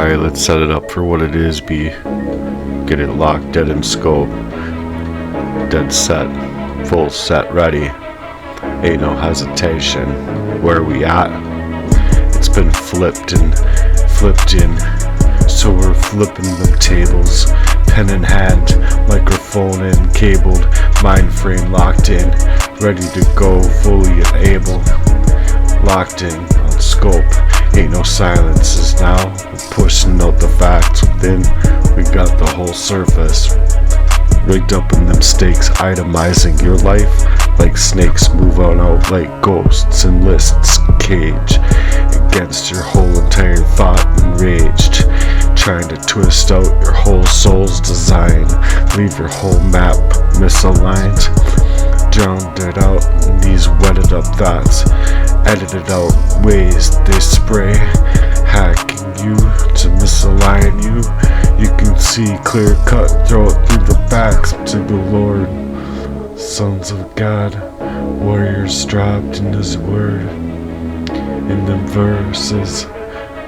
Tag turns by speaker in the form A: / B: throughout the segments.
A: Alright, let's set it up for what it is, B. Get it locked, dead in scope. Dead set. Full set, ready. Ain't no hesitation. Where we at? It's been flipped in. So we're flipping them tables. Pen in hand, microphone in, cabled, mind frame locked in. Ready to go, fully able. Locked in, on scope. Ain't no silences now. We're pushing out the facts within. We got the whole surface rigged up in them stakes, itemizing your life like snakes, move on out like ghosts in lists, cage against your whole entire thought, enraged, trying to twist out your whole soul's design, leave your whole map misaligned, drowned it out in these wetted up thoughts, edited out ways they spray, hacking you to misalign you. You can see clear cut, throw it through the backs to the Lord. Sons of God, warriors dropped in His word. In them verses,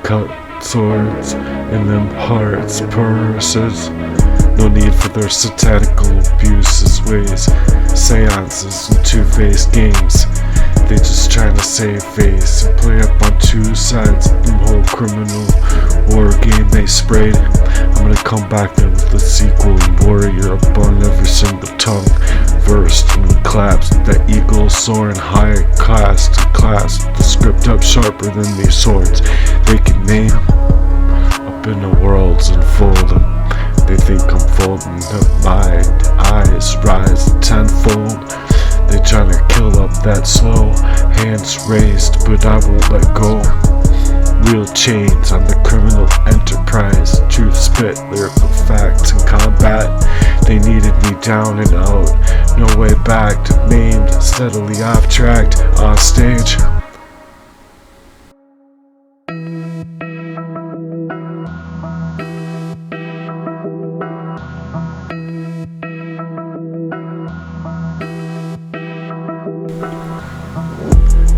A: cut swords, in them hearts, purses. No need for their satanical abuses, ways, seances, and two-faced games. They just trying to save face and play up on two sides of the whole criminal war game they sprayed. I'm gonna come back there with the sequel and warrior up on every single tongue. Versed and claps, that eagle soaring high class to class. The script up sharper than these swords they can name. Up in the worlds unfolding. They think I'm folding up mind, eyes rise tenfold. They tryna kill up that slow, hands raised, but I won't let go. Real chains on the criminal enterprise, truth spit, lyrical facts in combat. They needed me down and out, no way back, maimed, steadily off track, off stage.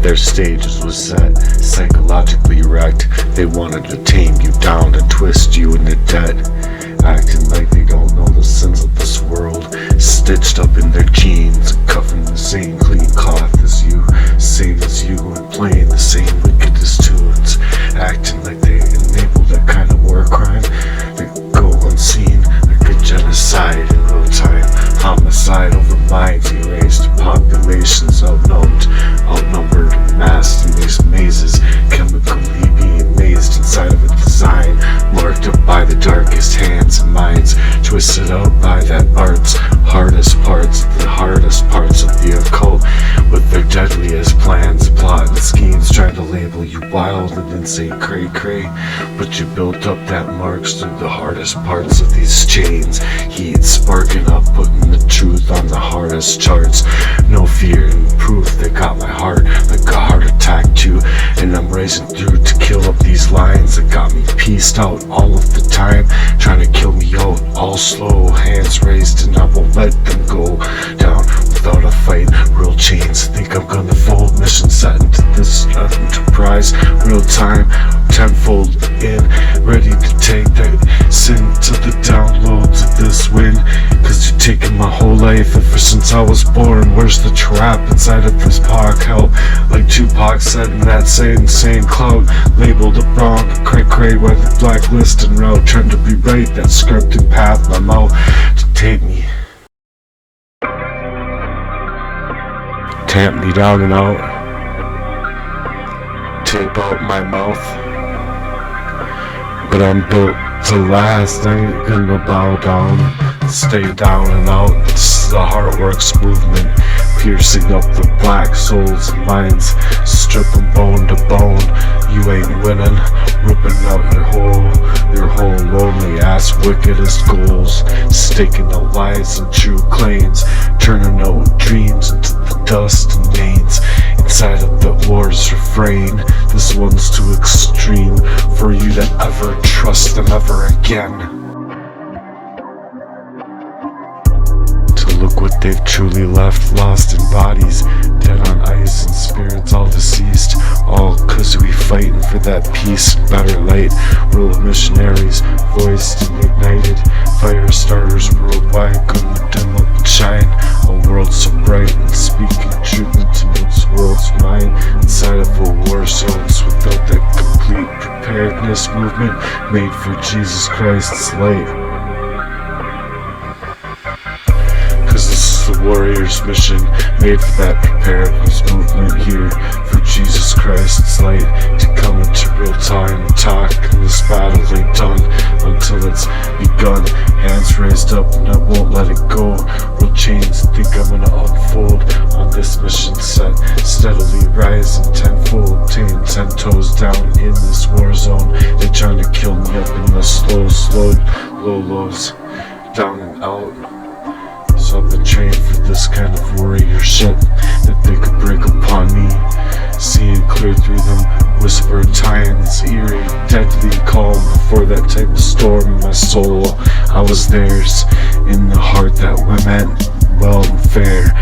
A: Their stages was set, psychologically wrecked. They wanted to tame you down and twist you into debt. Acting like they don't know the sins of this world. Stitched up in their jeans, cuffing the same clean cloth as you, same as you, and playing the same wickedest tunes. Acting like they enable that kind of war crime. They go unseen, like a genocide in real time. Homicide over minds erased, populations outnumbered, masked in these mazes, chemically being mazed inside of a design, marked up by the darkest hands and minds, twisted out by that art's hardest parts, the hardest parts of the occult, with their deadliest plans, plot and schemes, trying to label you wild and insane cray-cray, but you built up that marks through the hardest parts of these chains, heat sparking up, putting the truth on the hardest charts, no fear and proof they got my heart like a heart attack too, and I'm racing through to kill up these lines that got me pieced out all of the time, trying to kill me out, all slow, hands raised, and I won't let them go down without a fight. Real chains, think I'm gonna fold, mission set into this enterprise, real time, tenfold in, ready to take that sin to the downloads of this win, cause you're taking my whole life ever since I was born. Where's the trap inside of this park? Help, like Tupac said in that same cloud, labeled up wrong, cray by the blacklist and route, trying to rewrite that scripted path my mouth to take me, tamp me down and out, tape out my mouth, but I'm built to last. I ain't gonna bow down, stay down and out. This is the Heartworks movement, piercing up the black souls and minds, stripping bone to bone. You ain't winning, ripping out your whole lonely ass wickedest goals, staking the lies and true claims, turning out dreams into the dust and names. Inside of the war's refrain, this one's too extreme for you to ever trust them ever again. To look what they've truly left, lost in bodies, dead on ice and spirits all deceased, all cause we fight and for that peace, better light. Rule of missionaries, voiced and ignited. Fire starters worldwide, gonna dim up and shine. A world so bright and speaking truth into this world's mind. Inside of a war zones without that complete preparedness movement made for Jesus Christ's light. Cause this is the warrior's mission, made for that preparedness movement here for Jesus Christ's light to come into real time and talk. And this battle ain't done until it's begun. Hands raised up and I won't let it go. Real chains think I'm gonna unfold on this mission set, steadily rising tenfold, taking 10 toes down in this war zone. They're trying to kill me up in the slow, low lows, down and out. So I've been trained for this kind of warrior shit, that they could break upon me, seeing clear through them, whisper times, eerie, deadly calm before that type of storm in my soul. I was theirs, in the heart that we meant well and fair,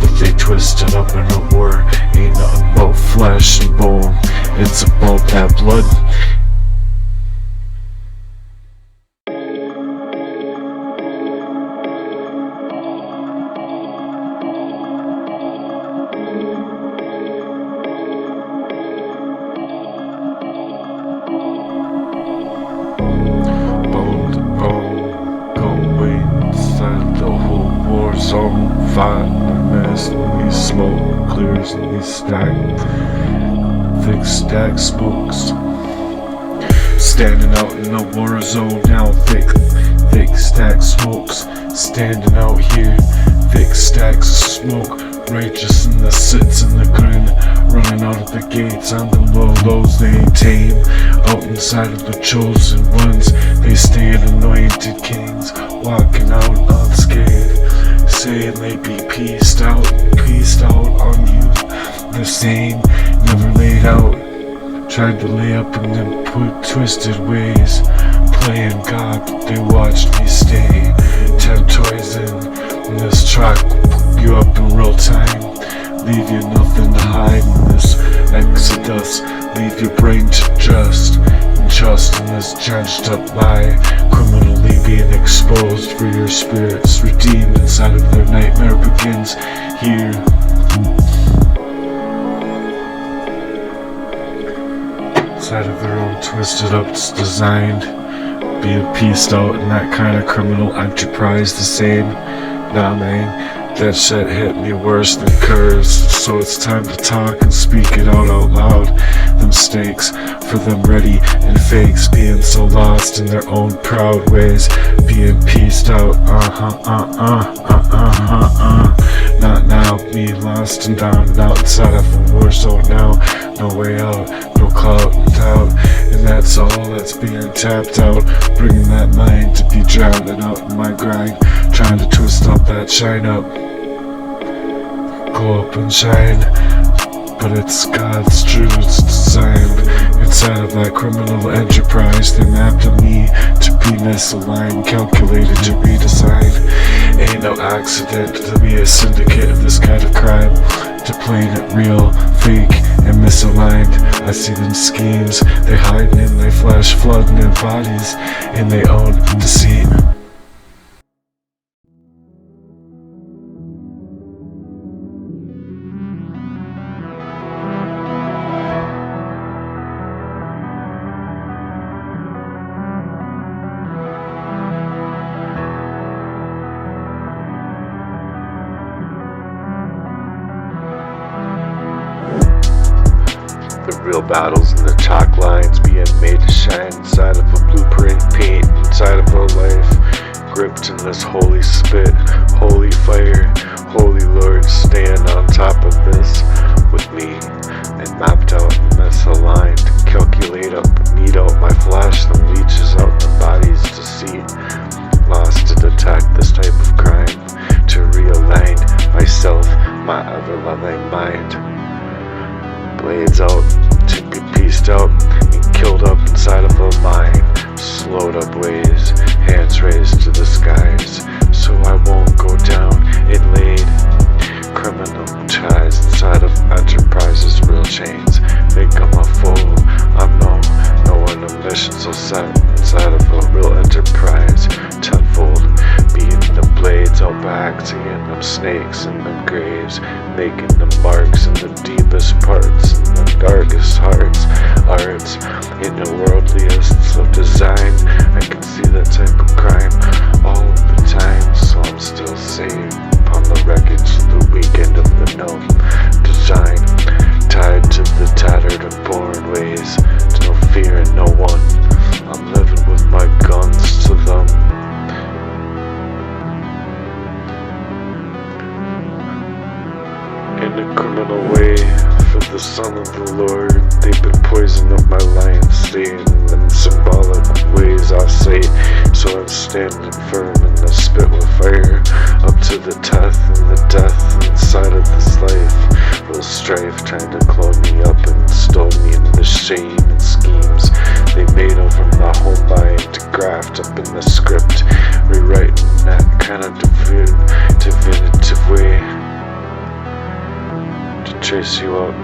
A: but they twisted up in a war. Ain't nothing about flesh and bone, it's about that blood. Fight the mess, and we smoke clears and we stack thick stack smokes. Standing out in the war zone now, thick stack smokes. Standing out here, thick stacks of smoke. Righteous in the sits and the grin, running out of the gates on the lows. They ain't tame, out inside of the chosen ones. They stay anointed kings, walking out unscathed, saying they be pieced out on you. The same, never laid out. Tried to lay up in them twisted ways, playing God, but they watched me stay. 10 toys in this track, you up in real time. Leave you nothing to hide in this exodus. Leave your brain to trust in this drenched up lie. Criminally being exposed for your spirits redeemed inside of their nightmare begins here. Inside of their own twisted up designed, being pieced out in that kind of criminal enterprise the same. Nah man, that shit hit me worse than curves, so it's time to talk and speak it out loud. Them stakes for them ready and fakes, being so lost in their own proud ways, being pieced out. Not now, me lost and down and out inside of a war zone now. No way out, no clout and doubt, and that's all that's being tapped out. Bringing that mind to be drowning out in my grind, trying to twist up that shine up, go up and shine. But it's God's truth designed inside of that criminal enterprise. They mapped on me to be misaligned, calculated to redesign. Ain't no accident to be a syndicate of this kind of crime, to playing it real, fake, and misaligned. I see them schemes, they hiding in their flesh, flooding their bodies in their own deceit. The real battles and the chalk lines being made to shine inside of a blueprint, paint inside of a life, gripped in this holy spit, holy fire, holy Lord, stand on top of this with me, and mapped out and misaligned, calculate up, meet out my flesh, then reaches out the bodies to see, lost to detect this type of crime, to realign myself, my ever-loving mind. Blades out, to be pieced out and killed up inside of a mind, slowed up ways, hands raised to the skies, so I won't go down inlaid. Criminal ties inside of enterprises, real chains, think I'm a fool, mission so set inside of a real enterprise. Tenfold, beating the blades all back to get them snakes in them graves, making them marks in the deepest parts, in the darkest hearts. Arts in the worldliest of design. I can see that type of crime all of the time, so I'm still saved upon the wreckage of the weekend of the known design, tied to the tattered and born ways, to no fear and no one. I'm living with my guns to them. In a criminal way, for the Son of the Lord, they've been poisoning up my lion's stain in symbolic ways, I say. So I'm standing firm in the spit with fire, up to the death and the death inside of this life. Real strife trying to clone me up and stole me in the shame and schemes they made over my whole mind to graft up in the script, rewriting that kind of definitive way to chase you up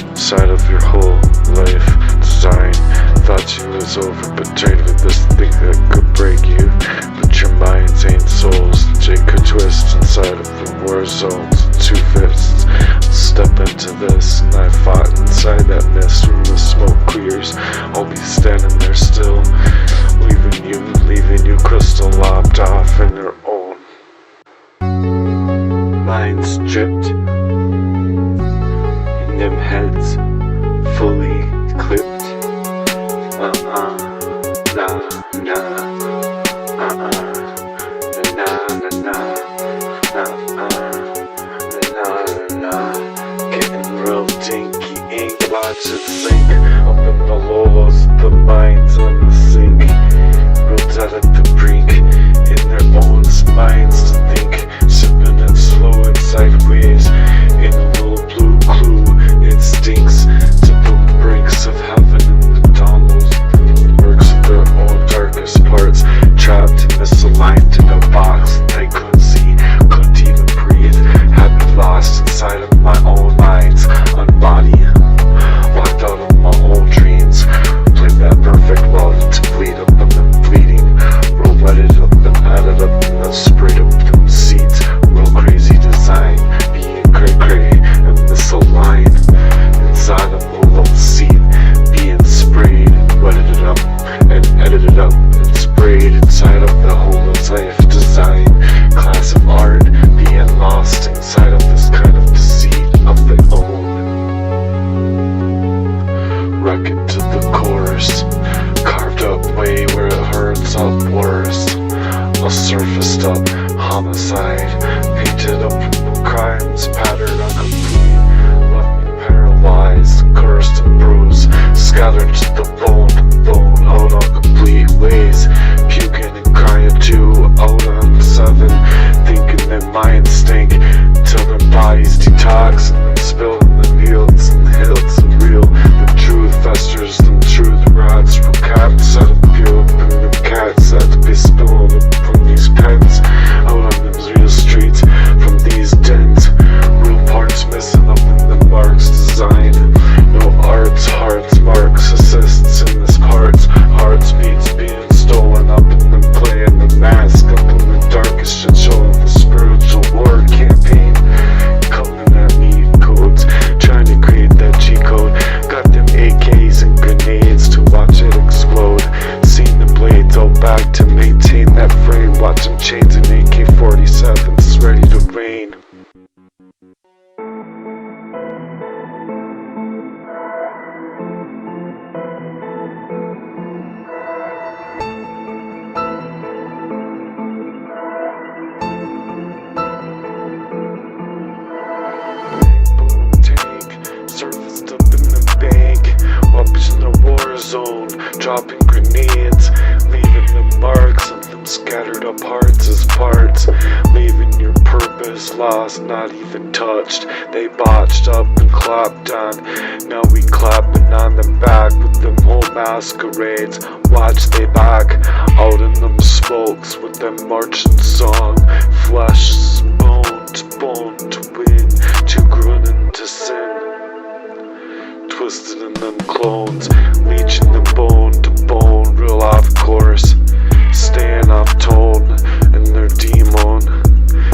A: inside of your whole life design. Thought you was over, but traded with this thing that could break you. But your minds ain't souls, they could twist inside of the war zones. 2 fists, step into this, and I fought inside that mist when the smoke clears. I'll be standing there still, leaving you crystal lopped off in your own minds dripped, in them heads fully clipped. Nah, nah, getting real dinky, ain't lots to think. Up in the lolos, the minds on the sink, real dead at the brink, in their own minds to think, sipping it slow and sideways, in a little blue clue. It stinks to the brinks of heaven and the downloads, the works of their own darkest parts, trapped and misaligned in a box they couldn't see, couldn't even breathe, had me lost inside of my own minds, unbodied, locked out of my own dreams, played that perfect love to bleed up and then bleeding, real wetted up and added up and then sprayed up them seeds, real crazy design, being cray-cray and misaligned, inside of a little seed, being sprayed and wetted it up and edited up and sprayed inside of the whole life design, class of art, being lost inside of this kind of deceit of their own. Wreck it to the chorus, carved up way where it hurts up worse. A surfaced up homicide, painted up with crimes, patterned on complete, left me paralyzed, cursed and bruised, scattered to the bone, out on complete ways, puking and crying too, out on the 7, thinking their minds stink, till their bodies detox, and then spilling the fields and the hills and real, the truth festers, and truth rots, from cats out of pure, and them cats that to be spilling up from these pens, out on them real streets, from these dens, real parts missing up in the marks design, no arts, hearts, marks, assists in this parts, hearts beats being stolen up and then playing the mask up in the darkest shit show of the spiritual war campaign, coming at me codes, trying to create that G-code, got them AKs and grenades to watch it explode, seen the blades all back to maintain that frame, watching chains and AK-47s ready to rain. Surfaced up in the bank, up in the war zone, dropping grenades, leaving the marks of them scattered up hearts as parts, leaving your purpose lost, not even touched. They botched up and clapped on, now we clapping on them back with them whole masquerades. Watch they back out in them smokes with them marching song, flesh bone to win, too groaning to sin. twisted in them clones, leeching them bone to bone, real off course, staying off tone in their demon.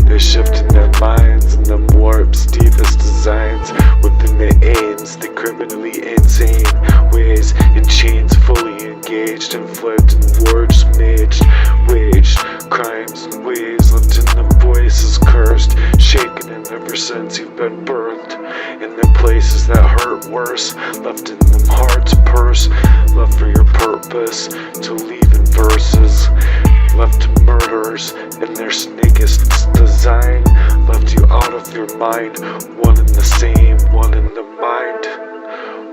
A: They're shifting their minds and them warps, deepest designs within their aims. They criminally insane ways in chains, fully engaged, inflicting words maged, waged crimes and ways, lived in them voices cursed, shaken in ever since you've been birthed. In them places that hurt worse, left in them hearts purse, left for your purpose to leave in verses, left to murderers in their snakest design, left you out of your mind, one in the same, one in the mind,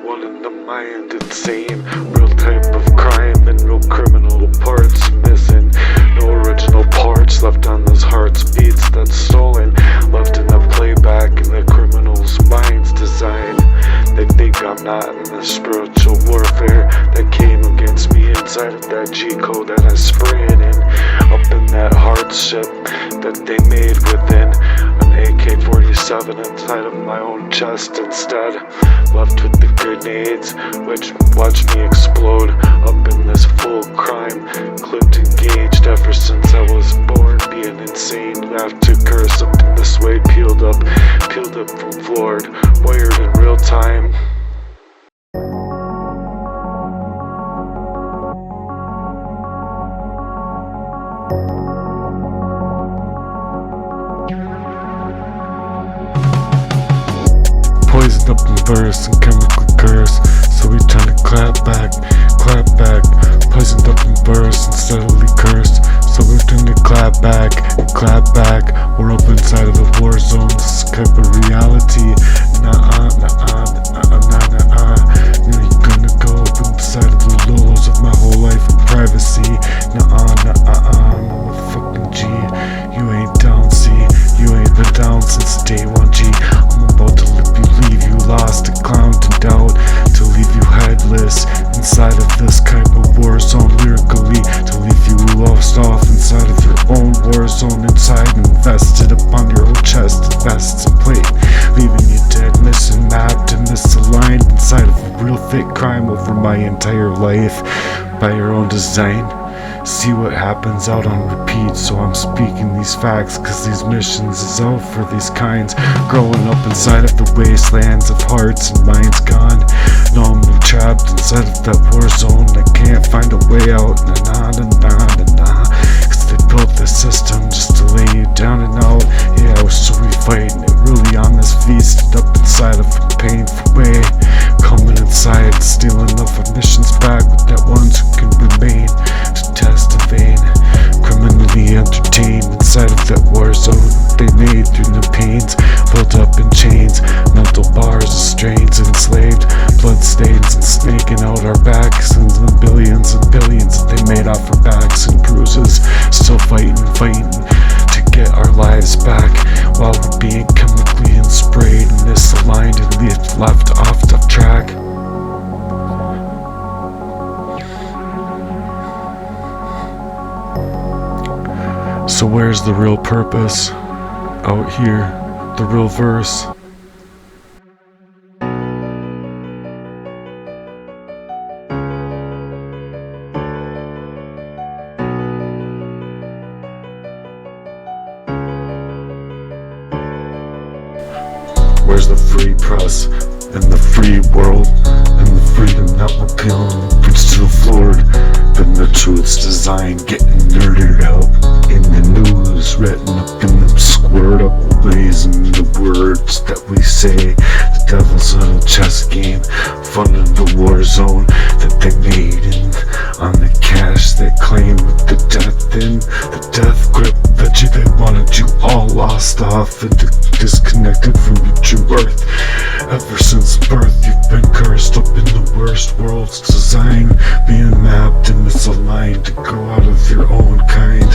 A: one in the mind and same, real type of crime and real criminal parts missing, no original parts left on those hearts beats that's stolen, left in the playback in the criminal's mind's design. They think I'm not in the spiritual warfare that came against me inside of that G-code that I sprayed in, up in that hardship that they made within an AK-47 inside of my own chest instead, left with the grenades which watched me explode up in this full crime, clipped engaged ever since I was born, being insane, left to curse up in this way, peeled up from floored, wired in real time. Poisoned up in verse and chemical curse, so we trying to clap back, poisoned up in verse and steadily cursed, so we're trying to clap back, we're up inside of the war zone, this type of reality, nah, you're gonna go up inside of the lows of my whole life in privacy, motherfucking G, you ain't down, C, you ain't been down since day one, G, I'm about to leave you lost, to clown to doubt, to leave you headless inside of this kind of war zone lyrically, to leave you lost off inside of your own war zone inside, invested upon your own chest, vests and plate, leaving you dead, missing, mapped and misaligned inside of a real thick crime over my entire life by your own design. See what happens out on repeat, so I'm speaking these facts, cause these missions is out for these kinds, growing up inside of the wastelands of hearts and minds gone. Now I'm trapped inside of that war zone, I can't find a way out, cause they built this system just to lay you down and out. Yeah, so we fighting it really on this feast, up inside of a painful way, coming inside, stealing off our missions back with that ones who can remain, to test in vain, criminally entertained inside of that war zone they made through the pains, built up in chains, mental bars of strains, enslaved, blood stains and snaking out our backs, and the billions and billions that they made off our backs and bruises, still fighting to get our lives back, while we're being chemically and sprayed and misaligned and left off the track. So where's the real purpose? Out here, the real verse. Where's the free press and the free world and the freedom that we're killing? Preach to the Lord, been the truth's design, getting nerded up in the news, written up in them squirt up ways in the words that we say. The devil's on a chess game, funding the war zone that they made, and on the cash they claim with the death in the death grip that they wanted you all lost off and disconnected from your true worth. Ever since birth you've been cursed up in the worst world's design, being mapped and misaligned to go out of your own kind,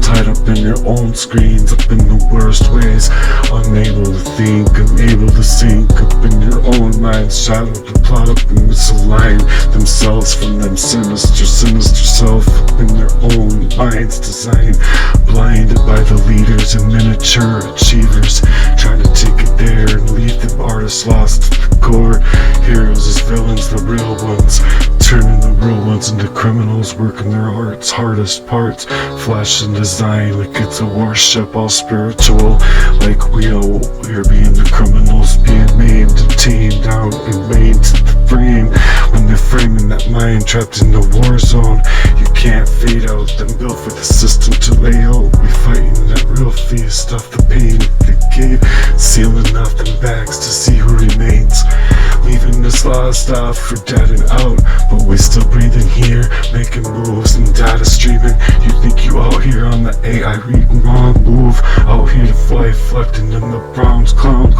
A: tied up in your own screens, up in the worst ways, unable to think, unable to sink, up in your own mind's shadow to plot up and misalign themselves from them sinister self, up in their own mind's design, blinded by the leaders and miniature achievers, trying to take it there and leave them artists lost to the core. Heroes is the real ones, turning the real ones into criminals, working their arts, hardest parts, flash and design like it's a worship, all spiritual, like we're being the criminals, being maimed and tamed down and made to the frame. When they're framing that mind, trapped in the war zone, you can't fade out, then built for the system to lay out. We fighting that real feast off the pain they gave, sealing off them bags to see who remains, leaving this lost off for dead and out, but we still breathing here, making moves and data streaming. You think you out here on the AI reading wrong move, out here to fly, reflecting in the Browns, clown,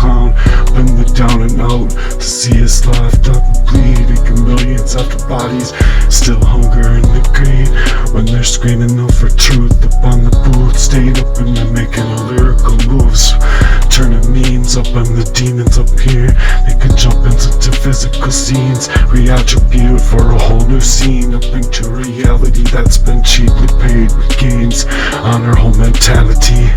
A: bring the down and out, to see us laughed up and bleed, making millions after bodies, still hunger and the greed, when they're screaming out for truth up on the booth, staying up and they're making lyrical moves, turning memes up on the demons up here, they can jump into physical scenes, re-attribute for a whole new scene, up into reality that's been cheaply paid with games on our whole mentality.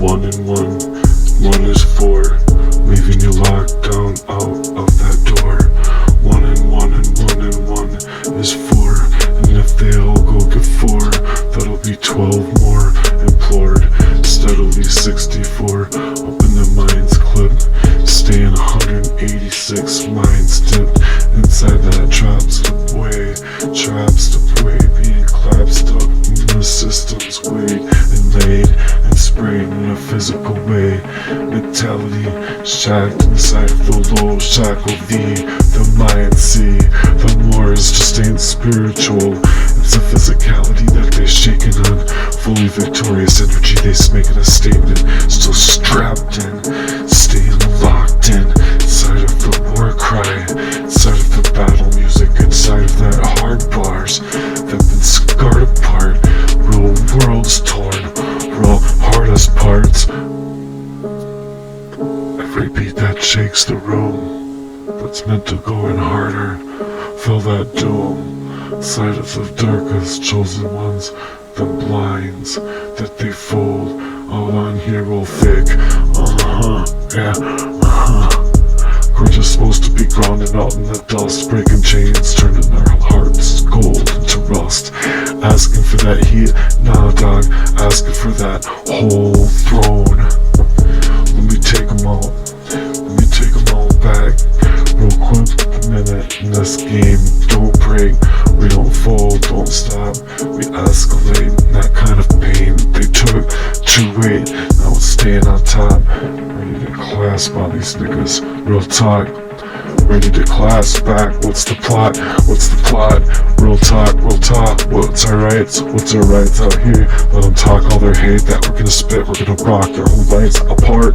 A: One and one is four, leaving you locked down out of that door. One and one is four, and if they all go get four, that'll be 12 more implored. Steadily 64, open the mind's clip, staying 186 minds dipped inside that trap slip way, being collapsed up in the system's weight and laid and sprayed in a physical way. Mentality shacked inside of the low shackle V, the mind see, the more is just ain't spiritual. It's a physicality that they shaking on, fully victorious energy, they's making a statement, still strapped in, staying locked in, inside of the war cry, inside of the battle music, inside of that hard bars that been scarred apart, real worlds torn, real hardest parts. Every beat that shakes the room, that's meant to go in harder, fill that dome, side of the darkest chosen ones, the blinds that they fold, all on here real thick, we're just supposed to be grounded out in the dust, breaking chains, turning our hearts gold into rust, asking for that heat, nah dog, asking for that whole throne. Let me take them all back, real quick, a minute in this game, don't break, we don't fold, don't stop, we escalate that kind of pain they took to wait, now it's staying on top, ready to clasp on these niggas, real talk, ready to clasp back, what's the plot, real talk, what's our rights out here, let them talk all their hate that we're gonna spit, we're gonna rock their whole lives apart.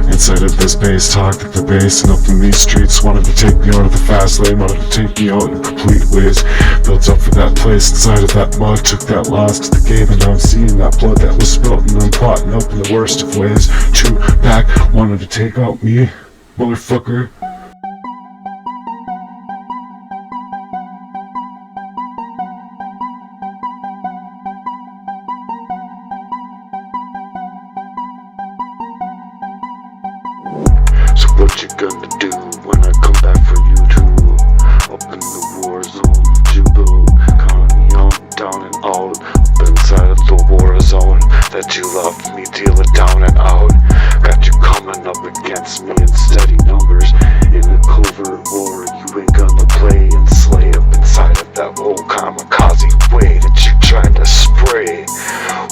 A: Inside of this bass, talk like the bass, and up in these streets, wanted to take me out of the fast lane, wanted to take me out in complete ways, built up for that place, inside of that mud, took that loss to the game, and now I'm seeing that blood that was spilt, and I'm plotting up in the worst of ways, two back, wanted to take out me, motherfucker. So what you gonna do when I come back for you too? Up in the war zone, you build, calling me on, down and out. Up inside of the war zone that you left me dealing down and out. Got you coming up against me in steady numbers. In a covert war, you ain't gonna play and slay up inside of that whole kamikaze way that you trying to spray.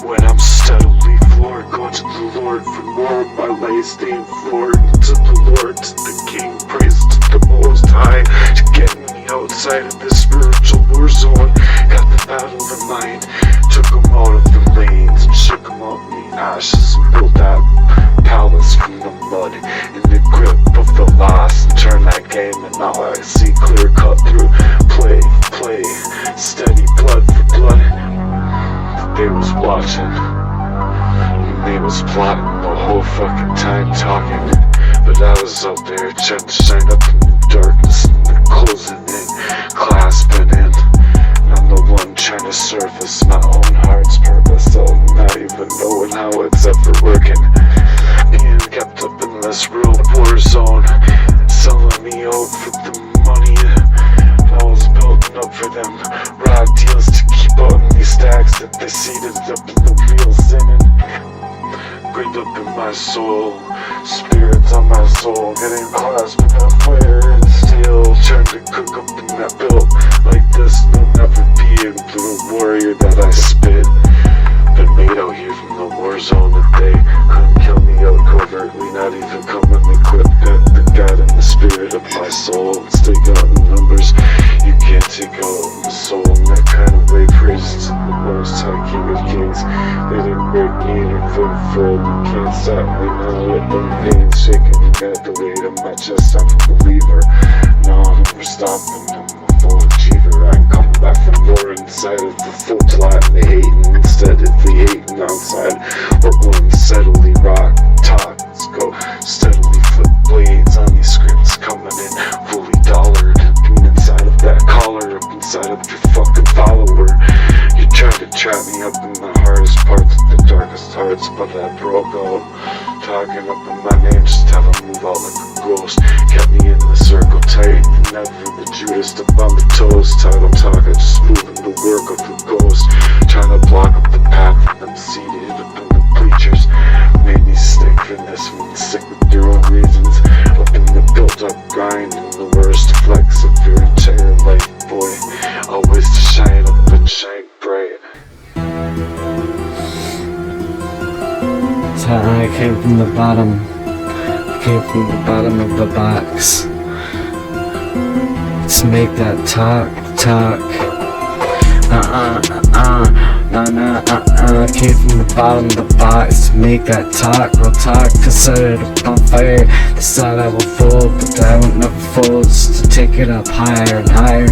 A: When I'm steadily floored, going to the Lord for more, my lay staying floored. To the Lord, to the King, praise to the Most High, to getting me outside of this spiritual war zone. Got the battle of the mind, took them out of the lanes and shook them out in the ashes and built that palace from the mud in the grip of the loss and turned that game, and now I see clear cut through play, steady blood for blood. They was watching. they was plotting the whole fucking time talking. But I was out there trying to shine up in the darkness, and they're closing in, clasping in. And I'm the one trying to surface my own heart's purpose, so not even knowing how it's ever working. Being kept up in this real war zone, selling me out for the money. I was building up for them raw deals to keep out in these stacks that they seeded up in the real sinning. Gripped up in my soul, spirits on my soul, getting clasped in that fire and steel, trying to cook up in that build like this. No, never be a blue warrior that I spit. Been made out here from the war zone that they couldn't kill me out covertly, not even coming equipped. Got the God and the spirit of my soul, stick out in numbers. You can't take out my soul in that kind of way. Praises to the Most High King of Kings. They didn't break me in a footfold. You can't stop me now. Let them pains shaking. Got the weight on my chest. I'm a believer. No, I'm never stopping. I'm a full achiever. I'm coming back for more inside of the full plot. And they hating instead of the hating outside. We're going steadily rock, talk. Let's go steadily flip blades on these scripts coming in fully dollared. Inside of that collar, up inside of your fucking follower. You tried to trap me up in the hardest parts of the darkest hearts, but I broke out. Talking up in my name, just have a move out like a ghost. Kept me in the circle tight, never the Judas up on the toes. Title talk, I just moving the work of the ghost. Trying to block up the path of them seated up in the bleachers. Made me stick for this one, sick with your own reasons. Up in the built up grind, and the worst flex of your entire life, boy. Always to shine up and shine bright.
B: So I came from the bottom. I came from the bottom of the box. Let's make that talk. I came from the bottom of the box to make that talk, real talk, to set it up on fire. This thought I will fold, but I won't never fold, just to take it up higher and higher.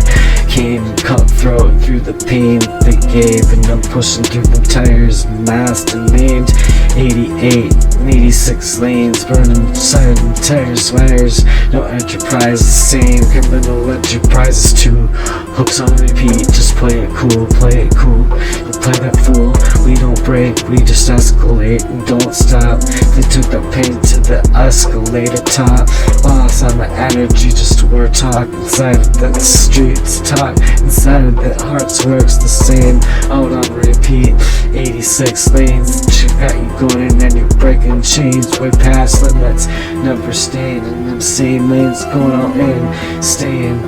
B: Came cutthroat through the pain that they gave, and I'm pushing through the tires, masked and named. 88 and 86 lanes, burning inside the tires, wires. No enterprise the same, criminal enterprises too. Hooks on repeat, just play it cool, play it cool. You play that fool, we don't break, we just escalate and don't stop. They took the pain to the escalator top. Lost on the energy, just word talk. Inside of the streets talk, inside of the hearts works the same. Out on repeat, 86 lanes, got you going in and you're breaking chains way past limits, never staying in them same lanes, going all in, staying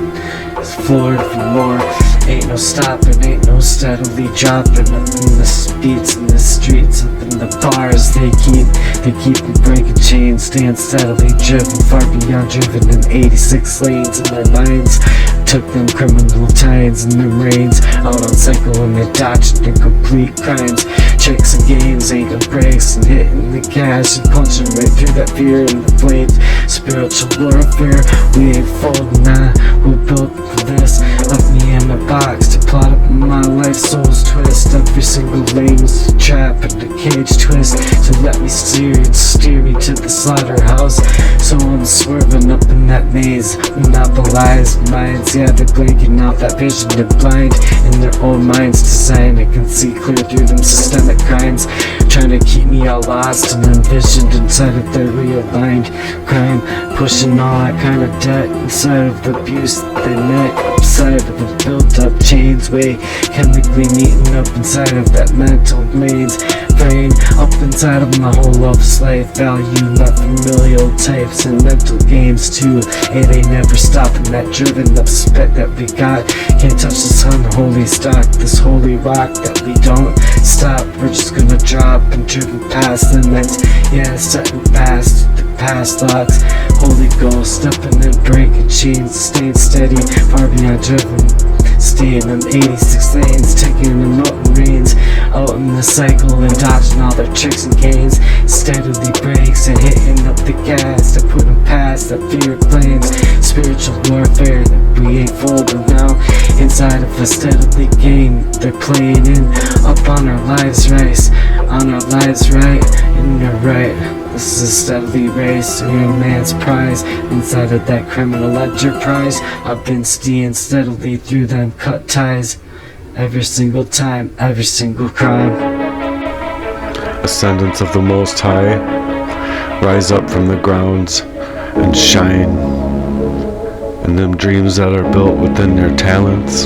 B: floored for more. Ain't no stopping, ain't no steadily dropping. Up in the beats in the streets, up in the bars, they keep me breaking chains, staying steadily driven, far beyond driven in 86 lanes in their minds. Took them criminal tides and them reins, out on cycle and they're dodging incomplete crimes. Tricks and games, ain't no breaks, and hitting the gas and punching right through that fear and the flames. Spiritual warfare, we ain't folding, nah, we're built for this. Left me in a box to plot up my life, souls twist. Every single lane is a trap and a cage twist to let me steer me to the slaughterhouse. So I'm swerving up in that maze, monopolized minds. Yeah, they're blinking out that vision, they're blind in their own minds. Designed I can see clear through them systemic crimes, trying to keep me all lost and envisioned inside of their realigned crime. Pushing all that kind of debt inside of the abuse that they met, inside of the built up chains, way chemically meeting up inside of that mental maze. Brain up inside of my whole love's life, value not familial types and mental games too. It ain't never stopping, that driven up spit that we got. Can't touch this unholy stock, this holy rock that we don't stop. We're just gonna drop and driven past limits. Yeah, setting past the past locks. Holy Ghost stepping and breaking chains, staying steady, far beyond driven. Staying in 86 lanes, taking the mountain reins, out in the cycle and dodging all their tricks and games. Steadily breaks and hitting up the gas to put them past the fear claims. Spiritual warfare that we ain't folding now. Inside of us steadily gain, they're playing in up on our lives race, on our lies right, and you're right. This is a steadily race, and you're a man's prize. Inside of that criminal enterprise, I've been stealing steadily through them cut ties. Every single time, every single crime.
A: Ascendants of the Most High, rise up from the grounds and shine. And them dreams that are built within their talents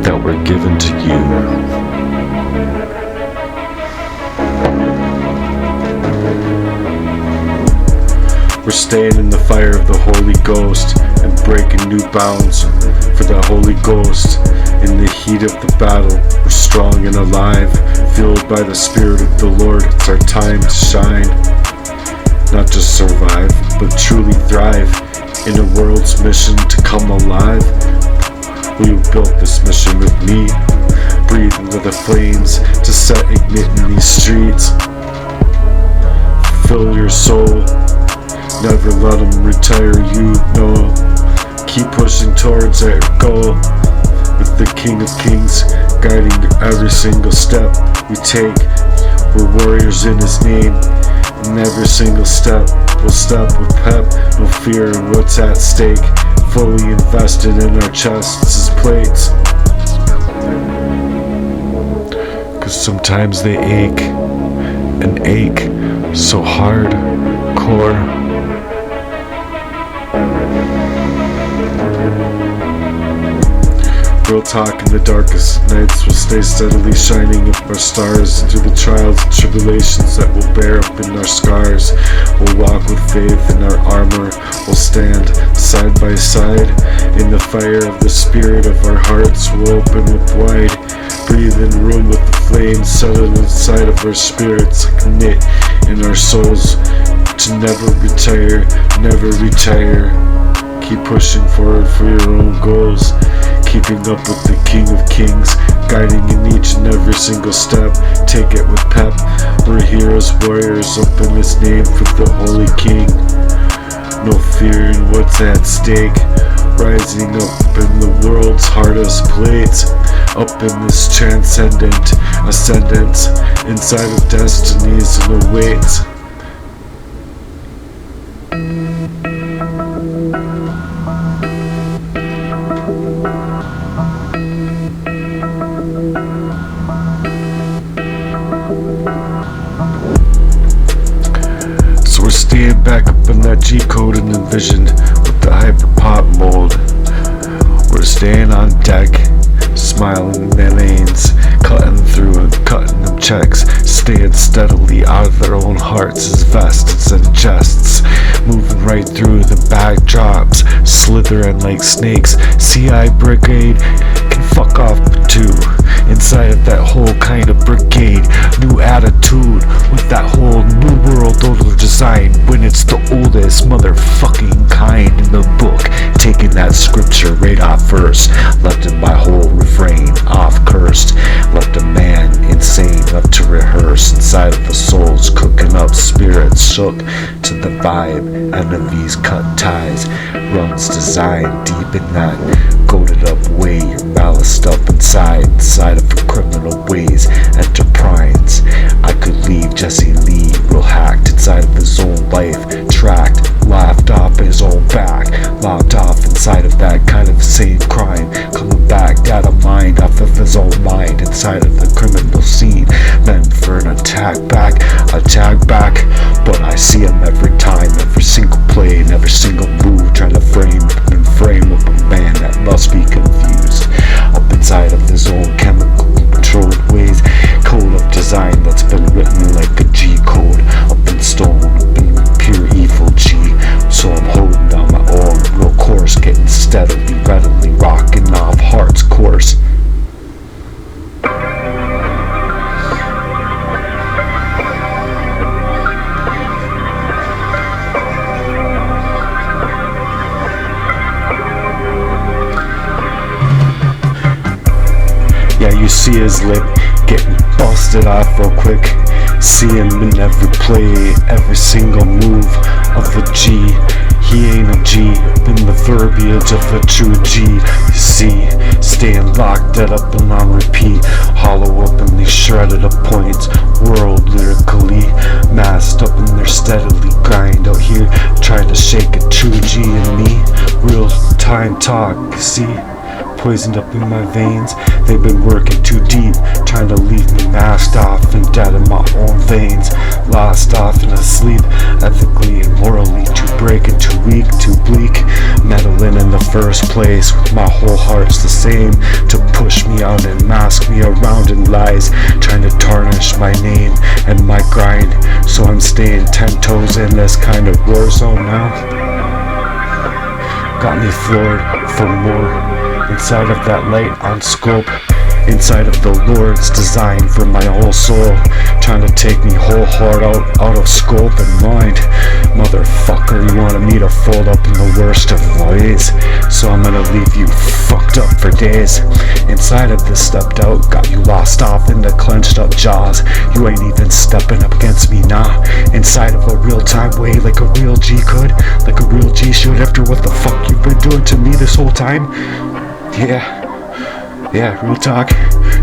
A: that were given to you. We're staying in the fire of the Holy Ghost and breaking new bounds for the Holy Ghost. In the heat of the battle, we're strong and alive, fueled by the Spirit of the Lord. It's our time to shine, not just survive, but truly thrive in a world's mission to come alive. We built this mission with me, breathe into the flames to set igniting these streets. Fill your soul, never let them retire you, no. Keep pushing towards our goal, with the King of Kings guiding every single step we take. We're warriors in His name, and every single step we'll step with pep, no fear in what's at stake. Fully invested in our chests as plates, 'cause sometimes they ache, and ache so hardcore. Real talk, in the darkest nights we'll stay steadily shining up our stars through the trials and tribulations that will bear up in our scars. We'll walk with faith in our armor, we'll stand side by side in the fire of the Spirit of our hearts. We'll open up wide, breathe in room with the flames settled inside of our spirits, knit in our souls to never retire, never retire. Keep pushing forward for your own goals, keeping up with the King of Kings, guiding in each and every single step. Take it with pep, we're here as warriors up in His name for the Holy King. No fear in what's at stake, rising up in the world's hardest plates, up in this transcendent ascendance, inside of destinies and awaits. So we're staying back up in that G-code and envisioned with the hyper-pop mold. We're staying on deck, smiling in their lanes, cutting through and cutting them checks, staying steadily out of their own hearts as vests and chests, moving right through the backdrops, slithering like snakes. CI Brigade can fuck off too. Inside of that whole kind of brigade, new attitude with that whole new world order design, when it's the oldest motherfucking kind in the book, taking that scripture right off first, left in my whole refrain off cursed, left a man insane left to rehearse inside of the souls, cooking up spirits shook to the vibe, enemies cut ties, runs designed deep in that goated up way, your malice stuff inside of the criminal ways, enterprise. I could leave Jesse Lee real hacked inside of his own life, tracked, laughed off his own back, locked off inside of that kind of same crime, coming back out of mind off of his own mind inside of the criminal scene, meant for an attack back, but I see him every time, every single play and every single move, trying to frame up a man that must be confused, up inside of his own chemical controlled ways, code of design that's been written like a G code, up in stone, up in pure evil G. So I'm holding down my own real course, getting steadily, readily rocking off heart's course. Yeah, you see his lip getting busted off real quick. See him in every play, every single move of the G. He ain't a G, in the verbiage of a true G. You see, staying locked up and on repeat, hollow up in these shredded up points, world lyrically steadily grind out here, trying to shake a true G in me. Real time talk, see? Poisoned up in my veins, they've been working too deep, trying to leave me masked off and dead in my own veins, lost off and asleep, ethically and morally too breaking, too weak, too bleak, meddling in the first place with my whole heart's the same, to push me out and mask me around in lies, trying to tarnish my name and my grind, so I'm staying 10 toes in this kind of war zone now. Got me floored for more. Inside of that light on scope, inside of the Lord's design for my whole soul, trying to take me whole heart out of scope and mind. Motherfucker, you wanted me to fold up in the worst of ways, so I'm gonna leave you fucked up for days. Inside of this stepped out, got you lost off in the clenched up jaws. You ain't even stepping up against me, nah. Inside of a real time way, like a real G could, like a real G should, after what the fuck you've been doing to me this whole time. Yeah, real talk.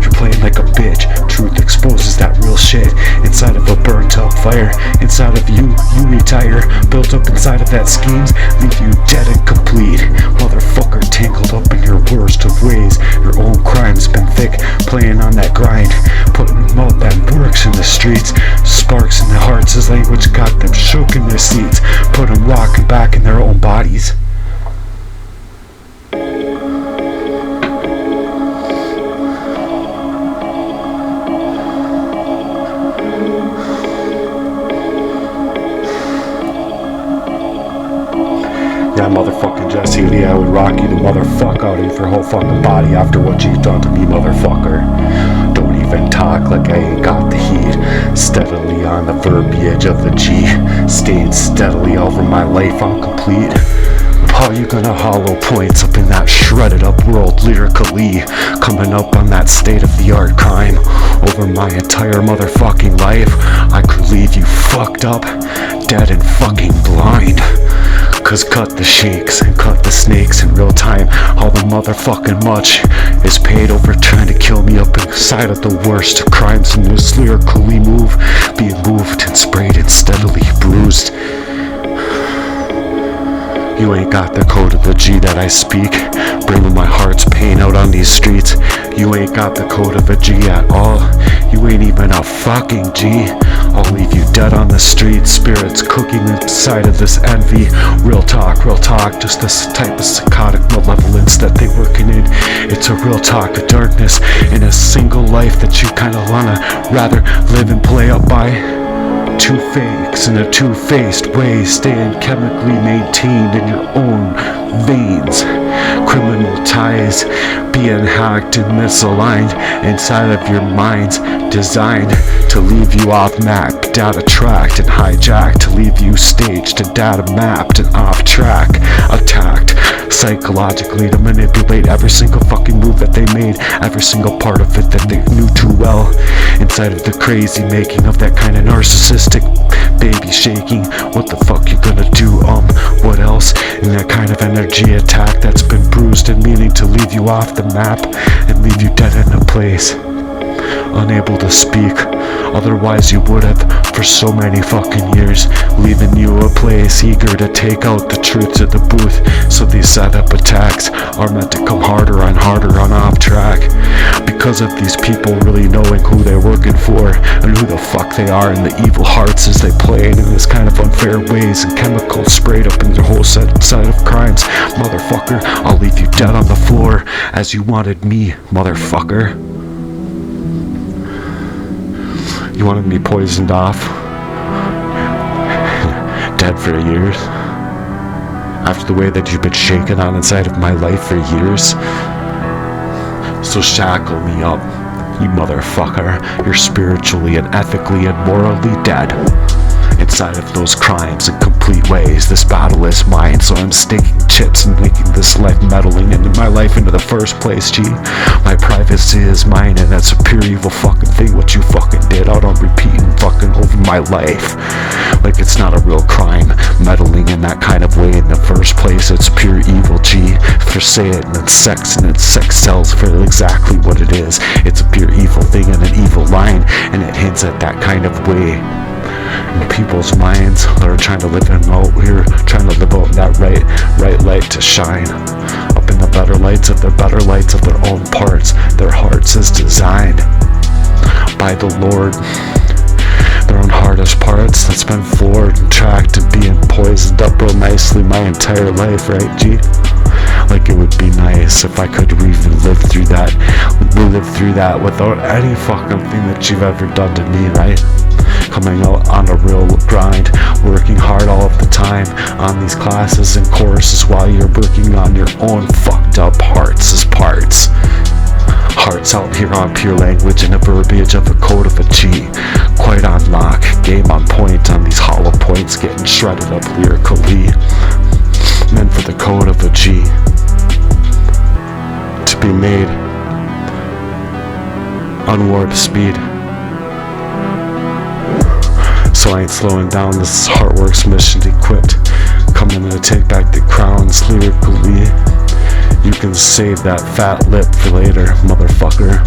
A: You're playing like a bitch. Truth exposes that real shit. Inside of a burnt up fire, inside of you retire. Built up inside of that schemes, leave you dead and complete. Motherfucker, tangled up in your worst of ways. Your own crime's been thick, playing on that grind, putting them out that works in the streets. Sparks in their hearts as language got them shook in their seats, put them rocking back in their own bodies. Yeah, motherfucking Jesse Lee, I would rock you the motherfuck out of your whole fucking body after what you've done to me, motherfucker. Don't even talk like I ain't got the heat. Steadily on the verbiage of the G, staying steadily over my life on complete. How you gonna hollow points up in that shredded up world lyrically, coming up on that state of the art crime over my entire motherfucking life? I could leave you fucked up, dead and fucking blind. Cause cut the shakes and cut the snakes in real time. All the motherfucking much is paid over trying to kill me up inside of the worst crimes in this lyrically move, being moved and sprayed and steadily bruised. You ain't got the code of the G that I speak, bringing my heart's pain out on these streets. You ain't got the code of a G at all. You ain't even a fucking G. I'll leave you dead on the street, spirits cooking inside of this envy. Real talk, just this type of psychotic malevolence that they working in. It's a real talk of darkness in a single life that you kinda wanna rather live and play up by. Two fakes in a two-faced way, staying chemically maintained in your own veins. Criminal ties being hacked and misaligned inside of your minds, designed to leave you off map, data tracked and hijacked, to leave you staged and data mapped and off track, attacked psychologically to manipulate every single fucking move that they made, every single part of it that they knew too well. Inside of the crazy making of that kind of narcissistic baby shaking. What the fuck you gonna do? What else? In that kind of energy attack that's been bruised and meaning to leave you off the map and leave you dead in a place, unable to speak. Otherwise you would have for so many fucking years, leaving you a place eager to take out the truth to the booth. So these setup attacks are meant to come harder on off track, because of these people really knowing who they're working for and who the fuck they are, and the evil hearts as they play in this kind of unfair ways, and chemicals sprayed up in their whole side of crimes. Motherfucker, I'll leave you dead on the floor as you wanted me, motherfucker. You wanted me poisoned off, dead for years, after the way that you've been shaken on inside of my life for years. So shackle me up, you motherfucker. You're spiritually and ethically and morally dead inside of those crimes in complete ways. This battle is mine, so I'm staking chips and making this life meddling into my life into the first place, G. My privacy is mine, and that's a pure evil fucking thing what you fucking did out on repeating fucking over my life. Like it's not a real crime, meddling in that kind of way in the first place. It's pure evil, G. For say it, and it's sex sells for exactly what it is. It's a pure evil thing and an evil line, and it hints at that kind of way. in people's minds that are trying to live in out here, trying to live out that right light to shine up in the better lights of their own parts. Their hearts is designed by the Lord. Their own hardest parts that's been floored and tracked and being poisoned up real nicely my entire life, right, G? Like, it would be nice if I could even live through that without any fucking thing that you've ever done to me, right? Coming out on a real grind, working hard all of the time on these classes and courses while you're working on your own fucked up hearts as parts. Hearts out here on pure language and a verbiage of a code of a G. Quite on lock, game on point on these hollow points, getting shredded up lyrically. Meant for the code of a G to be made on warp speed. So I ain't slowing down, this is Heartworks mission equipped. Coming to take back the crowns lyrically. You can save that fat lip for later, motherfucker.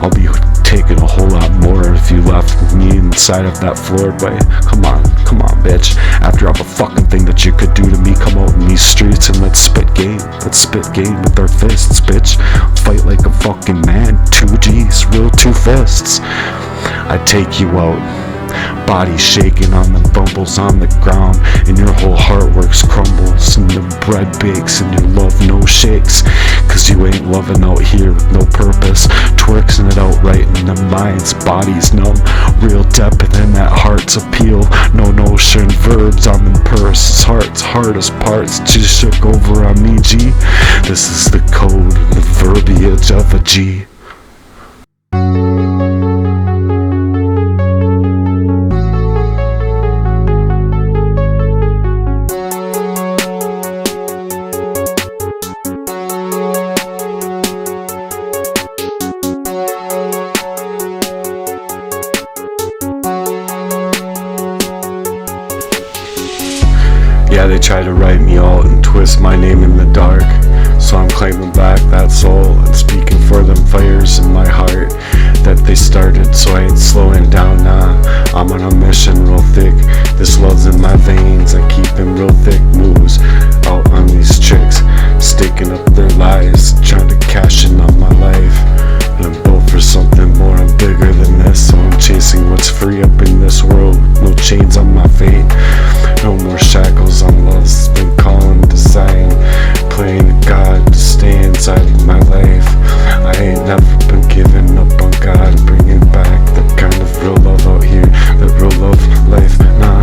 A: I'll be taking a whole lot more if you left me inside of that floored way. Come on, bitch. After all the fucking thing that you could do to me, come out in these streets and let's spit game. Let's spit game with our fists, bitch. Fight like a fucking man. 2 G's, real 2 fists. I take you out. Body shaking on the bumbles on the ground, and your whole Heartworks crumbles, and the bread bakes, and your love no shakes, cause you ain't loving out here with no purpose, twerking it out right in the mind's body's numb, real depth in that heart's appeal, no notion verbs on them purses, heart's hardest parts just shook over on me, G. This is the code and the verbiage of a G. Yeah, they try to write me out and twist my name in the dark, so I'm claiming back that soul and speaking for them fires in my heart that they started, so I ain't slowing down, nah. I'm on a mission real thick, this love's in my veins, I keep them real thick moves out on these chicks, staking up their lives, trying to cash in on my life. And I'm built for something more, I'm bigger than this, so I'm chasing what's free up in this world. No chains on my fate, no more shackles on love's been calling design. Playing God to stay inside of my life. I ain't never been giving up on God, bringing back the kind of real love out here, that real love life, nah.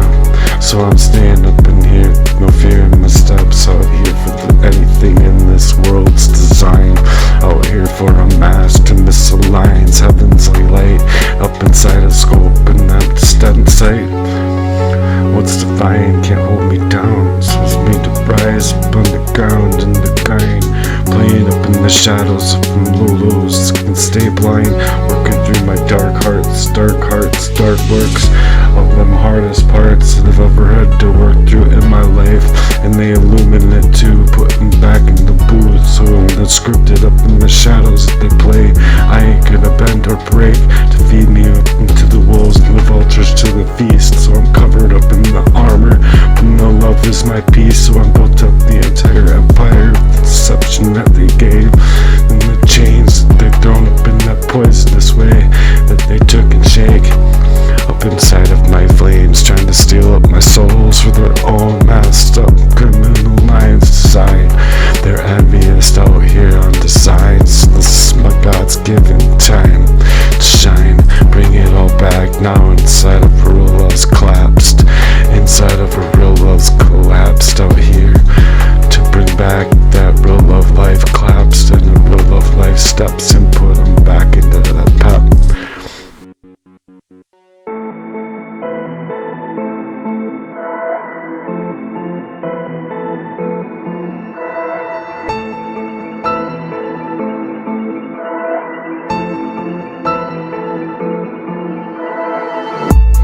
A: So I'm staying up in here, no fear in my steps, out here for anything in this world's design. Out here for a mask to misaligns heaven's light, up inside a scope and that distant sight. What's divine can't hold me down, so it's made to rise up on the ground in the grind, playing up in the shadows from low lows, can stay blind, working through my dark hearts, dark works, of them hardest parts that I've ever had to work through in my life, and they illuminate too, putting back in the booth, so that's scripted up in the shadows that they play. I ain't gonna bend or break to feed me up into the wolves and the vultures to the feast, so I'm covered up in the armor, but no love is my peace, so I'm built up the entire empire with the deception that they gave, and the chains that they've thrown up in that poisonous way that they took and shake up inside of my flames, trying to steal up my souls for their own messed up criminal minds design. They're envious out here on designs, so this is my God's given time to shine, bring it all back now inside of real love's collapsed, inside of a real love's collapsed out here, to bring back that real love life collapsed, and a real love life steps and put them back into that pep.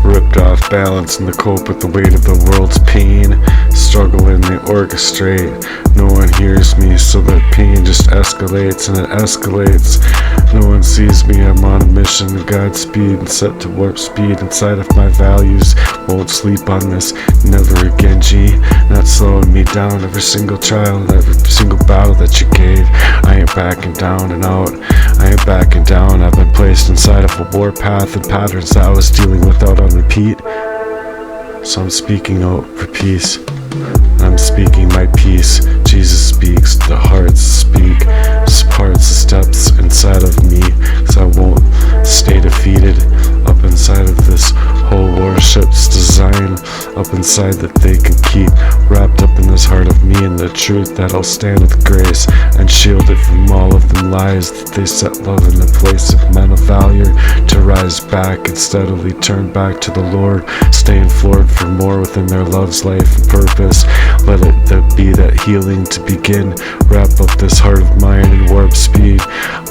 A: Ripped off balance and the cope with the weight of the world's pain. Struggling to orchestrate, no one hears me, so that pain just escalates and it escalates. No one sees me, I'm on a mission to Godspeed and set to warp speed inside of my values. Won't sleep on this, never again, G. Not slowing me down, every single trial and every single battle that you gave. I ain't backing down and out, I ain't backing down. I've been placed inside of a warpath and patterns that I was dealing with out on repeat. So I'm speaking out for peace. I'm speaking my peace. Jesus speaks, the hearts speak. Parts, steps inside of me, cause I won't stay defeated. Up inside of this whole warship's design, up inside that they can keep wrapped up in this heart of me, and the truth that'll stand with grace and shield it from all of them lies that they set love in the place of men of valor to rise back and steadily turn back to the Lord, staying floored for more within their love's life and purpose. Let it be that healing to begin. Wrap up this heart of mine in warp speed.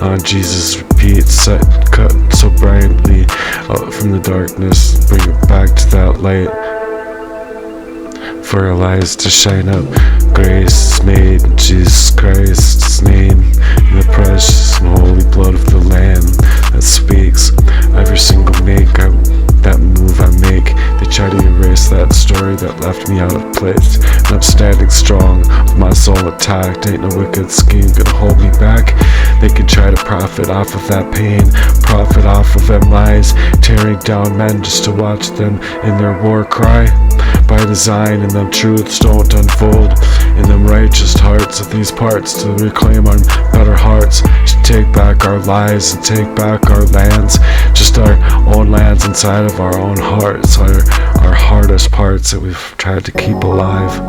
A: On Jesus repeat, set cut so brightly out from the darkness, bring it back to that light for our lives to shine up. Grace is made in Jesus Christ's name, in the precious and holy blood of the Lamb that speaks. Every single that move I make, they try to erase that story that left me out of place. And I'm standing strong, with my soul intact. Ain't no wicked scheme gonna hold me back. They can try to profit off of that pain, profit off of them lies, tearing down men just to watch them in their war cry. By design, and them truths don't unfold in them righteous hearts of these parts to reclaim our better hearts, to take back our lives and take back our lands, just our own lands inside of our own hearts, our hardest parts that we've tried to keep alive.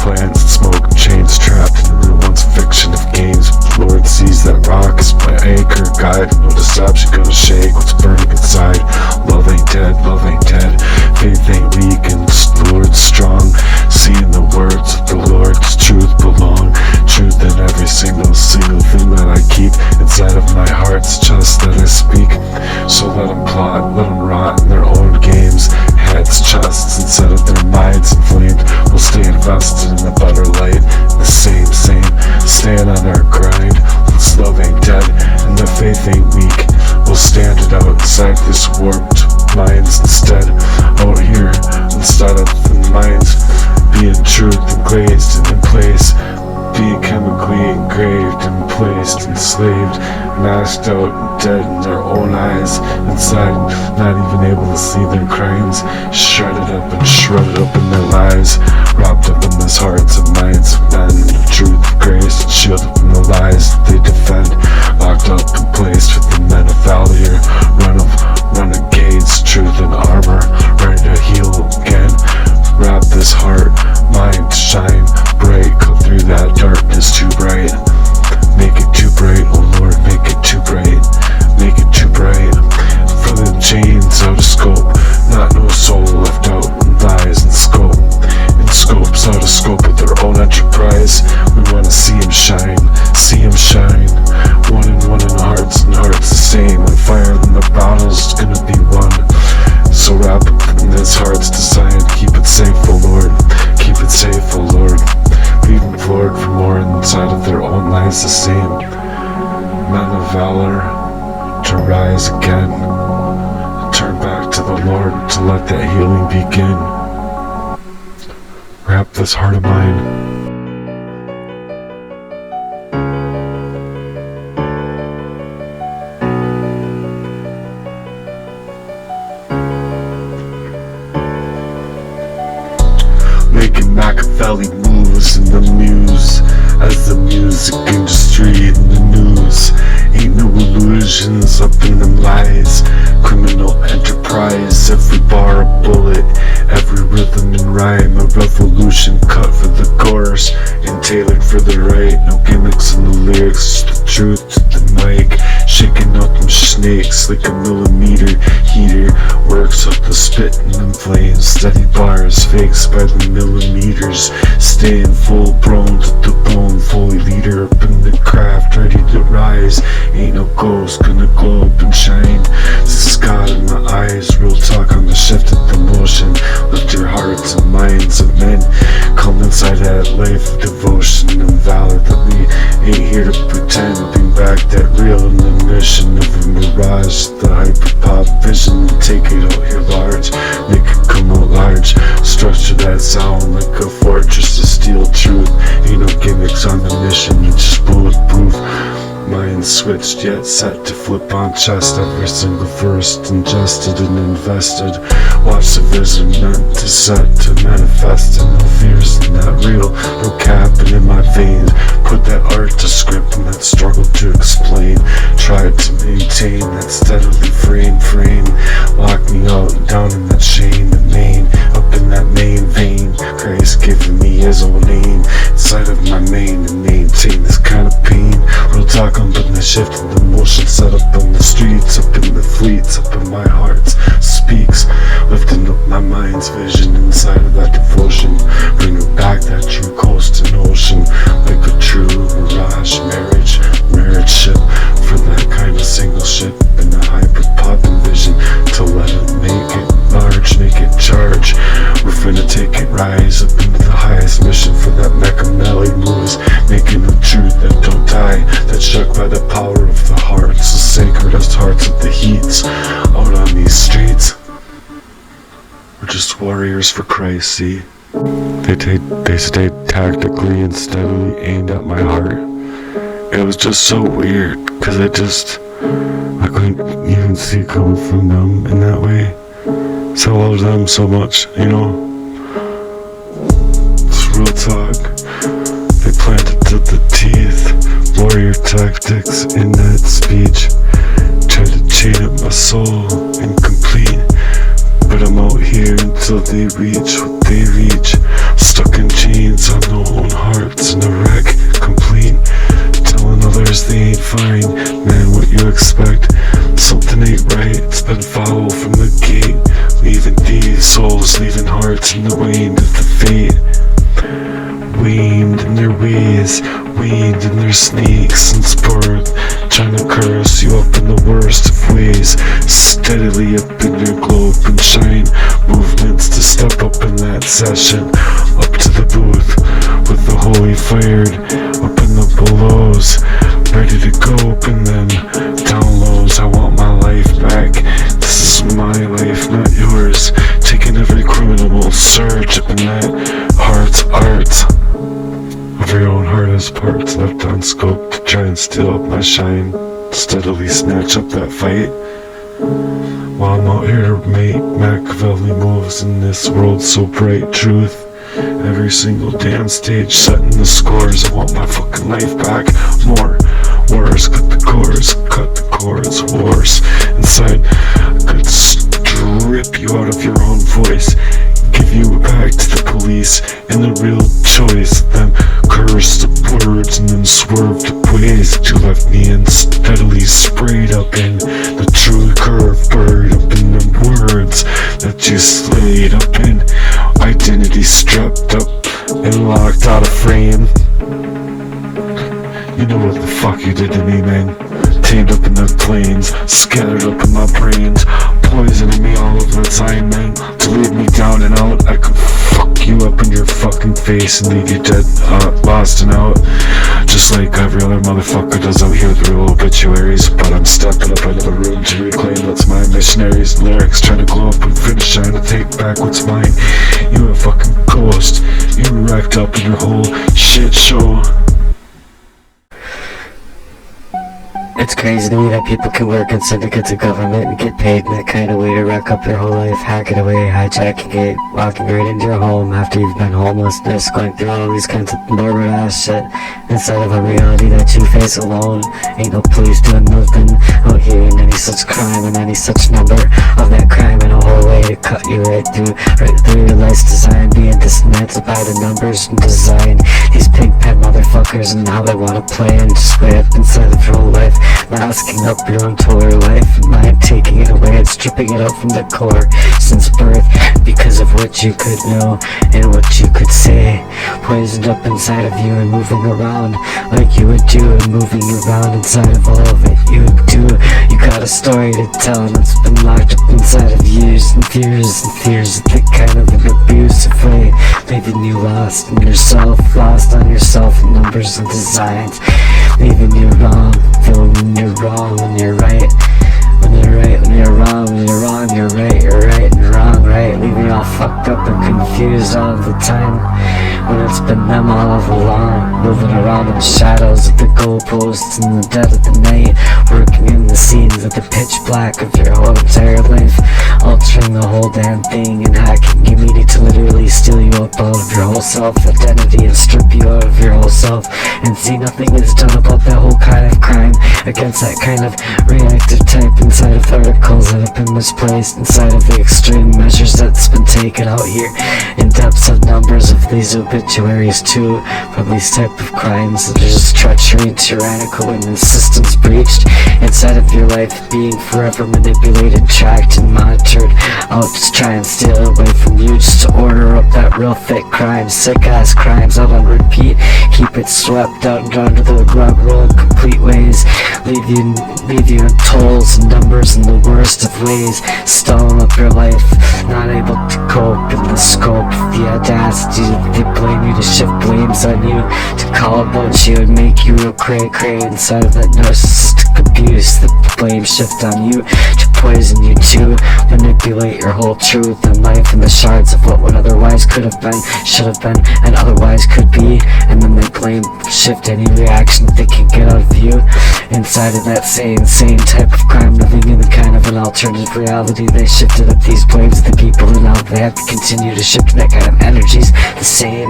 A: Plans and smoke and chains trapped in the once fiction of games. The Lord sees that rock is my anchor, guide. No deception gonna shake what's burning inside. Love ain't dead, faith ain't weak, and the Lord's strong. Seeing the words of the Lord's truth belong. Truth in every single thing that I keep inside of my heart's chest that I speak. So let them plot, let them rot in their own games. Heads, chests, instead of their minds inflamed. We'll stay invested in a better light. The same, stand on our grind. This love ain't dead, and the faith ain't weak. We'll stand it out inside this warped minds instead. Out here, instead of the minds being truth and glazed and in place, being chemically engraved and placed, enslaved, mashed out and dead in their own eyes, inside, not even able to see their crimes, shredded up and shredded up in their lives, wrapped up in this hearts and minds of men, the truth of grace, and shielded from the lies that they defend, locked up and placed with the men of valor, renegades, truth and armor, ready to heal again. Wrap this heart, mind, shine bright, go through that darkness too bright. Make it too bright, oh Lord, make it too bright. Make it too bright. For them chains out of scope, not no soul left out in lies and scope. In scopes out of scope with their own enterprise. We wanna see him shine, see him shine. One in hearts and hearts the same. On fire, then the battle's gonna be won. So wrap up in this heart's design, keep it safe, oh Lord, keep it safe, oh Lord. Leave them floored for more inside of their own lives the same. Men of valor to rise again, turn back to the Lord to let that healing begin. Wrap this heart of mine. Making Machiavelli moves in the muse as the music industry in the news. lose. Ain't no illusions up in them lies. Criminal enterprise, every bar a bullet, every rhythm and rhyme, a revolution cut for the chorus and tailored for the right. No gimmicks in the lyrics, just the truth to the mic. Shaking up them snakes like a millimeter heater. Works up the spit in them flames. Steady bars, fakes by the millimeters. Staying full blown to the bone. Fully leader up in the craft, ready to rise. Ain't no ghost gonna glow up and shine. This is God in my eyes. Real talk on the shift of the motion. Lift your hearts and minds of men. Come inside that life of devotion and valor that we ain't here to pretend. Bring back that real in the mission of a mirage. The hyper-pop vision, take it out here large. Make it come out large. Structure that sound like a fortress of steel truth. Ain't no gimmicks on the mission, it's just bulletproof. Mind switched yet set to flip on chest. Every single verse ingested and invested. Watch the vision meant to set to manifest. And no fears not real, no capping in my veins. Put that art to script and that struggle to explain. Tried to maintain that steadily frame. Lock me out and down in that shame and main. Up in that main vein, Christ giving me his own name. Inside of my main and maintain this kind of pain. Real talk on the shift in the motion. Set up on the streets, up in the fleets, up in my heart speaks. Lifting up my mind's vision inside of that devotion. Bringing back that true coast and ocean. Like a true mirage marriage ship. For that kind of single ship in the hyper-poppin' vision. To let it make it large, make it charge. We're finna take it rise up into the highest mission. For that mecha melody moves, making the truth that don't die. That's shook by the power of the hearts. The sacredest hearts of the heats. Out on these streets, we're just warriors for Christ, see? They stayed tactically and steadily aimed at my heart. It was just so weird, cause I couldn't even see it coming from them in that way. So I love them so much, you know? It's real talk. They planted to the teeth. Warrior tactics in that speech. Tried to chain up my soul, incomplete. But I'm out here until they reach what they reach. Stuck in chains on their own hearts in a wreck, complete. Telling others they ain't fine. Man, what you expect? Something ain't right. It's been foul from the gate. Leaving these souls, leaving hearts in the wane of the fate. Weaned in their ways, weaned in their sneaks since birth. Trying to curse you up in the worst of ways. Steadily up in your globe and shine. Movements to step up in that session. Up to the booth with the holy fired. Up in the belows, ready to go up in them down lows. I want my life back. This is my life, not yours. Taking every criminal surge up in that heart's art. Every own heart has parts left unscoped to try and steal up my shine. Steadily snatch up that fight. While I'm out here to make Machiavelli moves in this world so bright. Truth. Every single damn stage setting the scores. I want my fucking life back. More wars, cut the chords, wars. Inside, I could strip you out of your own voice. Give you back to the police and the real choice. Them cursed words and then swerved ways that you left me in. Steadily sprayed up in the true curve, buried up in them words that you slayed up in. Identity strapped up and locked out of frame. You know what the fuck you did to me, man. Tamed up in the plains, scattered up in my brains, poisoning me all of the time, man. To leave me down and out, I could fuck you up in your fucking face and leave you dead, lost and out. Just like every other motherfucker does out here with the real obituaries. But I'm stepping up out of the room to reclaim what's mine. Missionaries, lyrics, trying to glow up and finish trying to take back what's mine. You a fucking ghost, you wrecked up in your whole shit show.
B: It's crazy to me that people can work in syndicates of government and get paid in that kind of way to wreck up their whole life, hack it away, hijacking it, walking right into your home after you've been homelessness, going through all these kinds of morbid ass shit instead of a reality that you face alone. Ain't no police doing nothing out here in any such crime and any such number of that crime in a whole way to cut you right through your life's design, being dismantled by the numbers and design. These pig pen motherfuckers and how they wanna play and just way up inside of your whole life, masking up your entire life, mind taking it away and stripping it out from the core since birth, because of what you could know and what you could say, poisoned up inside of you and moving around like you would do, and moving around inside of all of it you do. You got a story to tell and it's been locked up inside of years and fears and fears, that kind of an abusive way, leaving you lost in yourself, lost on yourself in numbers and designs, leaving you wrong, feeling when you're wrong, when you're right, when you're right, when you're wrong, when you're wrong, you're right and wrong, right, leaving you all fucked up and confused all the time, when it's been them all along, moving around in the shadows of the goalposts in the dead of the night, working in the scenes of the pitch black of your whole entire life, altering the whole damn thing and hacking your media to literally steal you up out of your whole self-identity and strip you out of your whole self, and see nothing is done about that whole kind of crime against that kind of reactive type inside of articles that have been misplaced, inside of the extreme measures that's been taken out here in depths of numbers of these obituaries too, from these type of crimes that are just treachery and tyrannical and the system's breached inside of your life, being forever manipulated, tracked and monitored out to try and steal away from you, just to order up that real thick crime, sick ass crimes out on repeat, keep it swept out and under the rug roll in complete ways, leave you in tolls and numbers in the worst of ways, stalling up your life, not able to cope in the scope of the audacity that they blame you, to shift blames on you, to call about you and make you real cray inside of that narcissistic abuse, that blame shift on you to poison you to manipulate your whole truth and life and the shards of what otherwise could have been, should have been, and otherwise could be, and then they blame shift any reaction they can get out of you inside of that same type of crime, living in the kind of an alternative reality. They shifted up these blames to the people, and now they have to continue to shift that kind of energies, the same,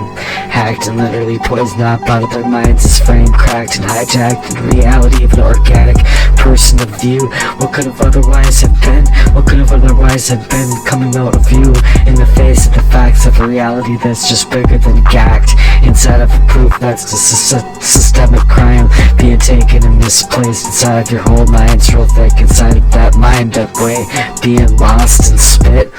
B: hacked and literally poisoned up out of their minds, this frame cracked and hijacked in reality of an organic person of view. What could have otherwise have been? What could have otherwise have been coming out of you in the face of the facts of a reality that's just bigger than gacked inside of a proof that's just a systemic crime being taken and misplaced inside of your whole mind's real thick, inside of that mind up way, being lost and spit.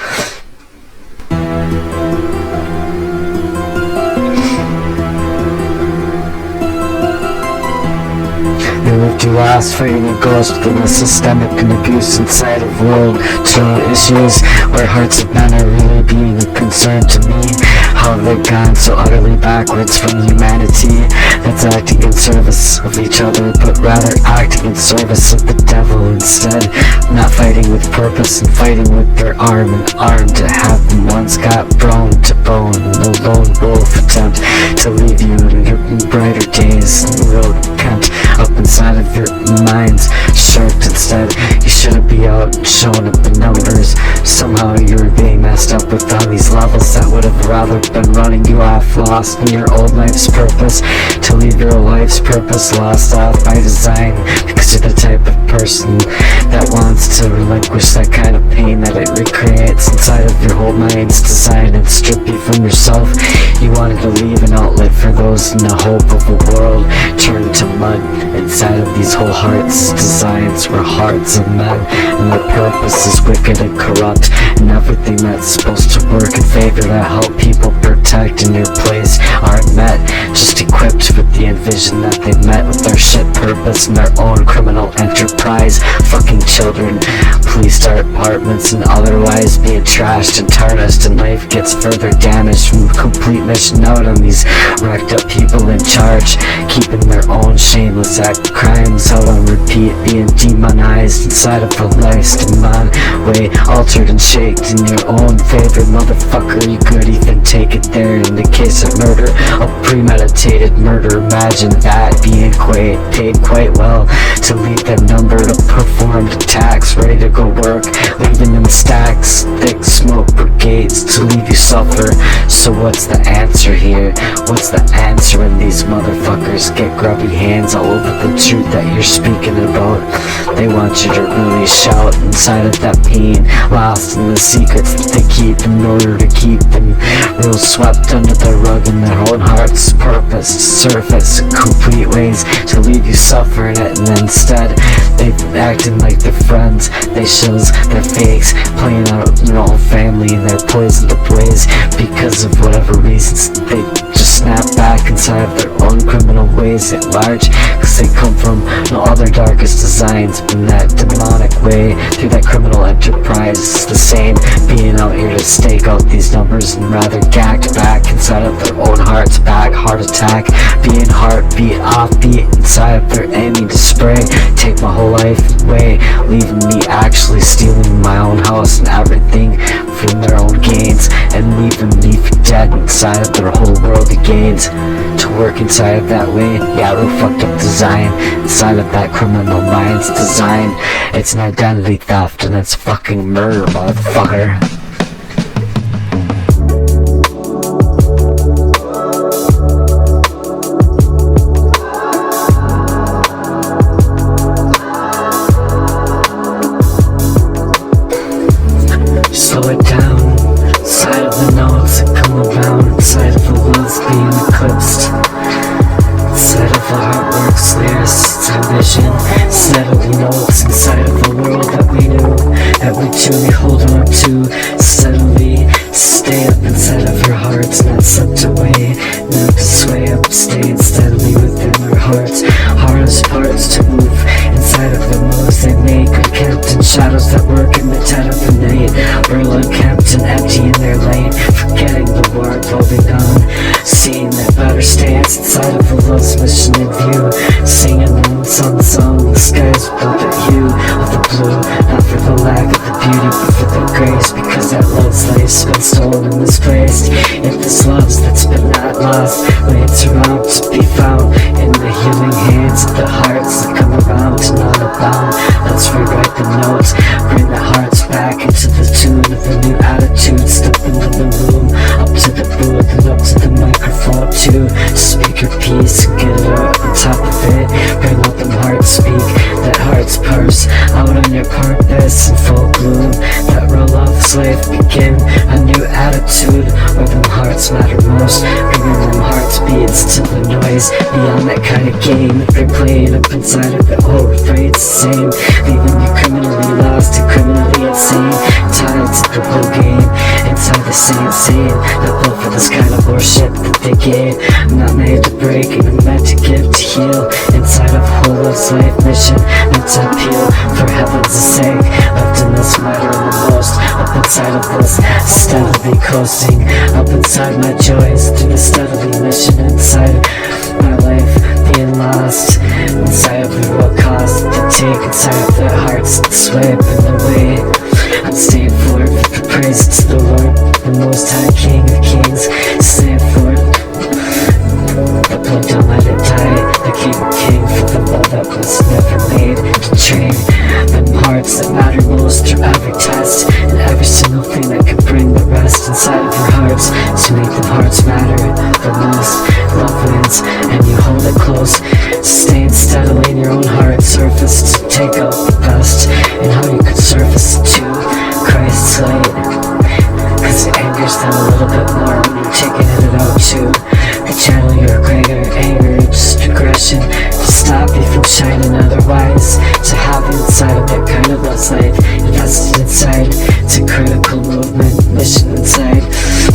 B: They lived too lost, fighting a ghost within the systemic and abuse inside of world true issues, where hearts of men are really being a concern to me. How they've gone so utterly backwards from humanity that's acting in service of each other, but rather acting in service of the devil instead. Not fighting with purpose and fighting with their arm in arm to have them once got bone to bone in a lone wolf attempt to leave you in your brighter days and real contempt up inside of your minds, shirked instead. You shouldn't be out showing up the numbers. Somehow you're being messed up with all these levels that would have rather been running you off, lost in your old life's purpose, to leave your life's purpose lost off by design, because you're the type of person that wants to relinquish that kind of pain that it recreates inside of your whole mind's design and strip you from yourself. You wanted to leave an outlet for those in the hope of a world turned to mud inside of these whole hearts designs were hearts of men, and their purpose is wicked and corrupt, and everything that's supposed to work in favor that help people protect in your place aren't met, just equipped with the envision that they met with their shit purpose and their own criminal enterprise. Fucking children, police departments and otherwise being trashed and tarnished, and life gets further damaged from complete mission out on these wrecked up people in charge, keeping their own shameless act crimes out on repeat, being demonized inside of a life's demon way, altered and shaked in your own favor. Motherfucker, you could even take it there in the case of murder, premeditated murder. Imagine that, being paid quite well to lead them numbered of performed attacks, ready to go work, leaving them stacks, thick smoke brigades to leave you suffer. So what's the answer here? What's the answer when these motherfuckers get grubby hands all over the truth that you're speaking about? They want you to really shout inside of that pain, lost in the secrets that they keep in order to keep them real swept under the rug in their own heart's purpose to surface in complete ways to leave you suffering it. And instead they've acting like they're friends, they shows they're fakes, playing out their own family and their poisoned up ways because of whatever reasons. They just snap back inside of their own criminal ways at large, cause they come from no other darkest designs in that demonic way through that criminal enterprise. It's the same being out here to stake out these numbers and rather gagged back inside of their own heart's back, heart attack, being heartbeat offbeat inside of their aiming to spray, take my whole life away, leaving me actually stealing my own house and everything from their own gains, and leaving me for dead inside of their whole world of gains. To work inside of that way, yeah, real fucked up design inside of that criminal mind's design. It's an identity theft and it's fucking murder, motherfucker. Slow it down, side of the notes that come around, inside of the world's being eclipsed, inside of the heartworks, lyrics, ambition, steadily notes inside of the world that we knew, that we truly hold on to, steadily stay up inside of our hearts, not slipped away, not to sway up, staying steadily within our hearts, hardest parts to move inside of the moves they make, unkept in shadows that work in the dead of the night, real unkept and empty in their lane, forgetting the word, holding on, seeing that better stance inside of the love's mission in view, singing the unsung song, the skies without the hue of the blue, not for the lack of the beauty but for the grace, because that love's life's been stolen and misplaced, if this love's that's been not lost, waits around to be found in the healing hands of the hearts that come around and on abound. Let's rewrite the notes, bring the hearts back into the tune of the new attitude, step into the room, up to the booth and up to the microphone too, speak your piece and get it up on top of it, bring out them hearts, speak that heart's purse, out on your purpose in full bloom, that real love slave begin a new attitude where them hearts matter most, bringing them hearts beats to the noise beyond that kind of game that they're playing up inside of the whole refrain's the same, leaving you criminally lost and criminally insane, tied to the whole game inside the same scene, not built for this kind of worship that they gave. I'm not made to break and I'm meant to give to heal inside of whole love's life mission, meant to appeal for heaven's sake, left in this matter the most, up inside of this steadily coasting, up inside my joys through the steadily mission inside my life being lost inside of the real cost to take inside of their hearts that sway up in the way. I'm staying for it with the praise to the Lord, the Most High King of Kings, staying for it. The blood don't let it die, the King of Kings for the love that was never made to train them hearts that matter most through every test and every single thing that can bring the rest inside of your hearts to make them hearts matter the most. Love wins and you hold it close, staying steadily in your own heart surface to take out the best and how you could surface to Christ's light, cause it angers them a little bit more when you're taking it out too. They channel your greater anger, just aggression to stop you from shining otherwise, to have inside of that kind of love's life invested inside, to critical movement mission inside,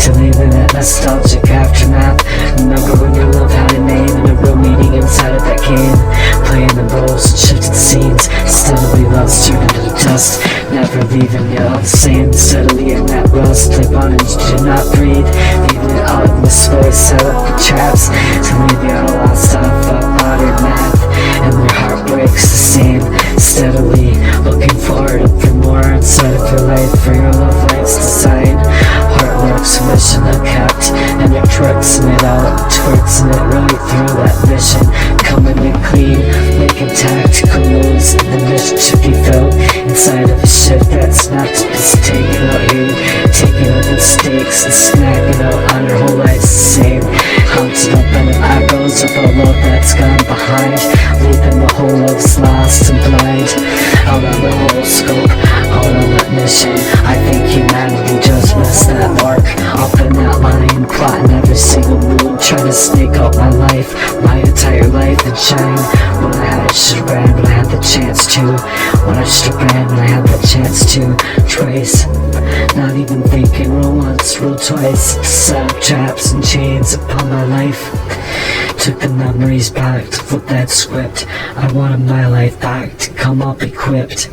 B: to leave in that nostalgic aftermath. Remember when your love had a name and a real meaning inside of that game, playing the roles and shifted scenes, steadily love's turned into dust, never leaving you all the same, steadily in that rust, live on and you do not breathe, leaving it out in this voice, set up the traps to leave you all lost off of modern math, and their heart breaks the same, steadily looking forward up for more inside of your life, for your love life's design, heart works mission unkept, and they're twerksing it out, twerksing it right through that mission. Coming in clean, making tactical moves. The mission to be felt inside of a ship that's not just taking out you, taking out mistakes and snapping out on your whole life's the same. Haunted up in the echoes of a love that's gone behind, leaving the whole love's lost and blind. Out on the horoscope, out on that mission, I think humanity just missed that mark. Up in that line, plotting every single move, trying to snake out my life, my entire life and shine. When I had it, should've ran, but I had the chance to. When I should've ran, but I had the chance to. Twice, not even thinking, roll once, roll twice. Set up traps and chains upon my life. Took the memories back to flip that script. I wanted my life back to come up equipped.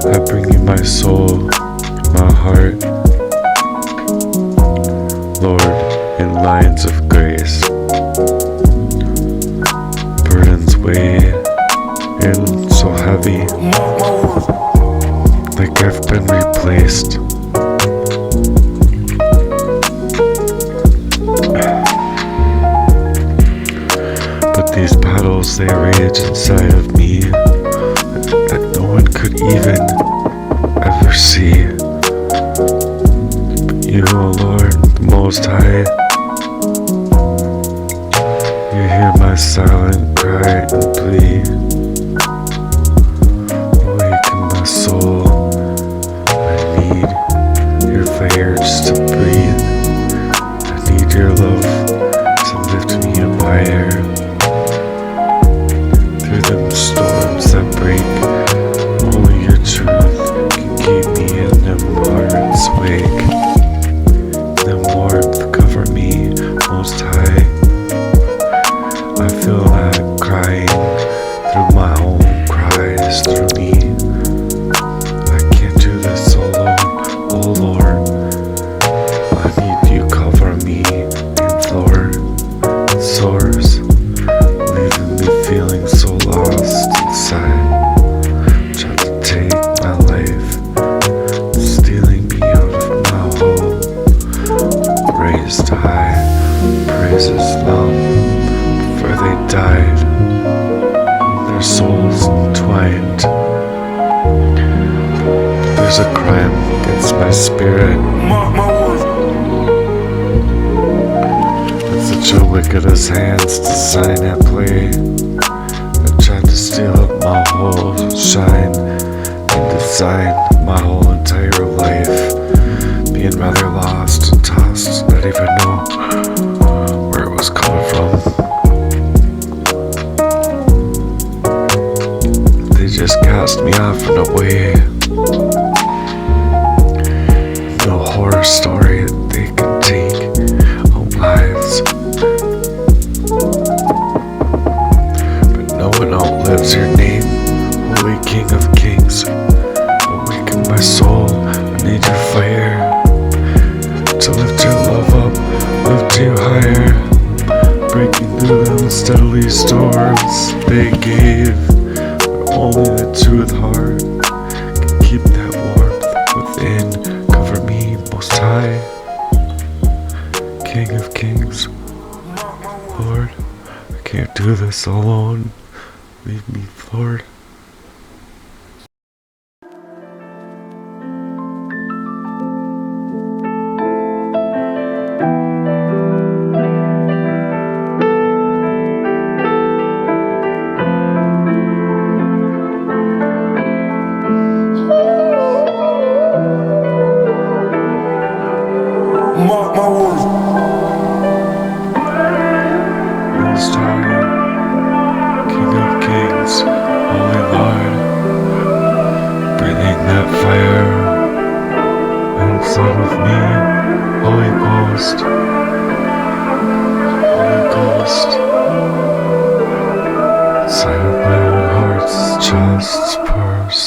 A: I bring you my soul, my heart, Lord, in lines of grace. Burdens weigh in so heavy, like I've been replaced. But these battles, they rage inside of me, that no one could even ever see. But you, O Lord, the Most High, you hear my silent cry and plea. Awaken my soul, I need your fire just to breathe. I need your love to lift me up higher. Through them storms that break, only your truth can keep me in them heart's wake. Them warmth cover me, Most High. I feel that crying through my own cries through me. I can't do this alone, oh Lord. I need you cover me in floor and sores, leaving me feeling so lost inside. Trying to take my life, stealing me out of my hole. Raised high, praises long, before they died, their souls entwined. There's a crime against my spirit. It's such a wickedest hands to sign at play. I've tried to steal up my whole shine and design my whole entire life, being rather lost and tossed, not even know where it was coming from. They just cast me off and away. No horror story that they can take our lives, but no one outlives your name, Holy King of Kings. Awaken my soul, I need your fire to lift your love up, lift you higher. Breaking through them steadily storms they gave, but only the truth heart can keep that warmth within. Cover me, Most High, King of Kings. Lord, I can't do this alone. Leave me, Lord.
C: Mark my words.
A: Most High, King of Kings, Holy Lord, breathing that fire inside of me, Holy Ghost, Holy Ghost, inside of my own heart's chest's purse.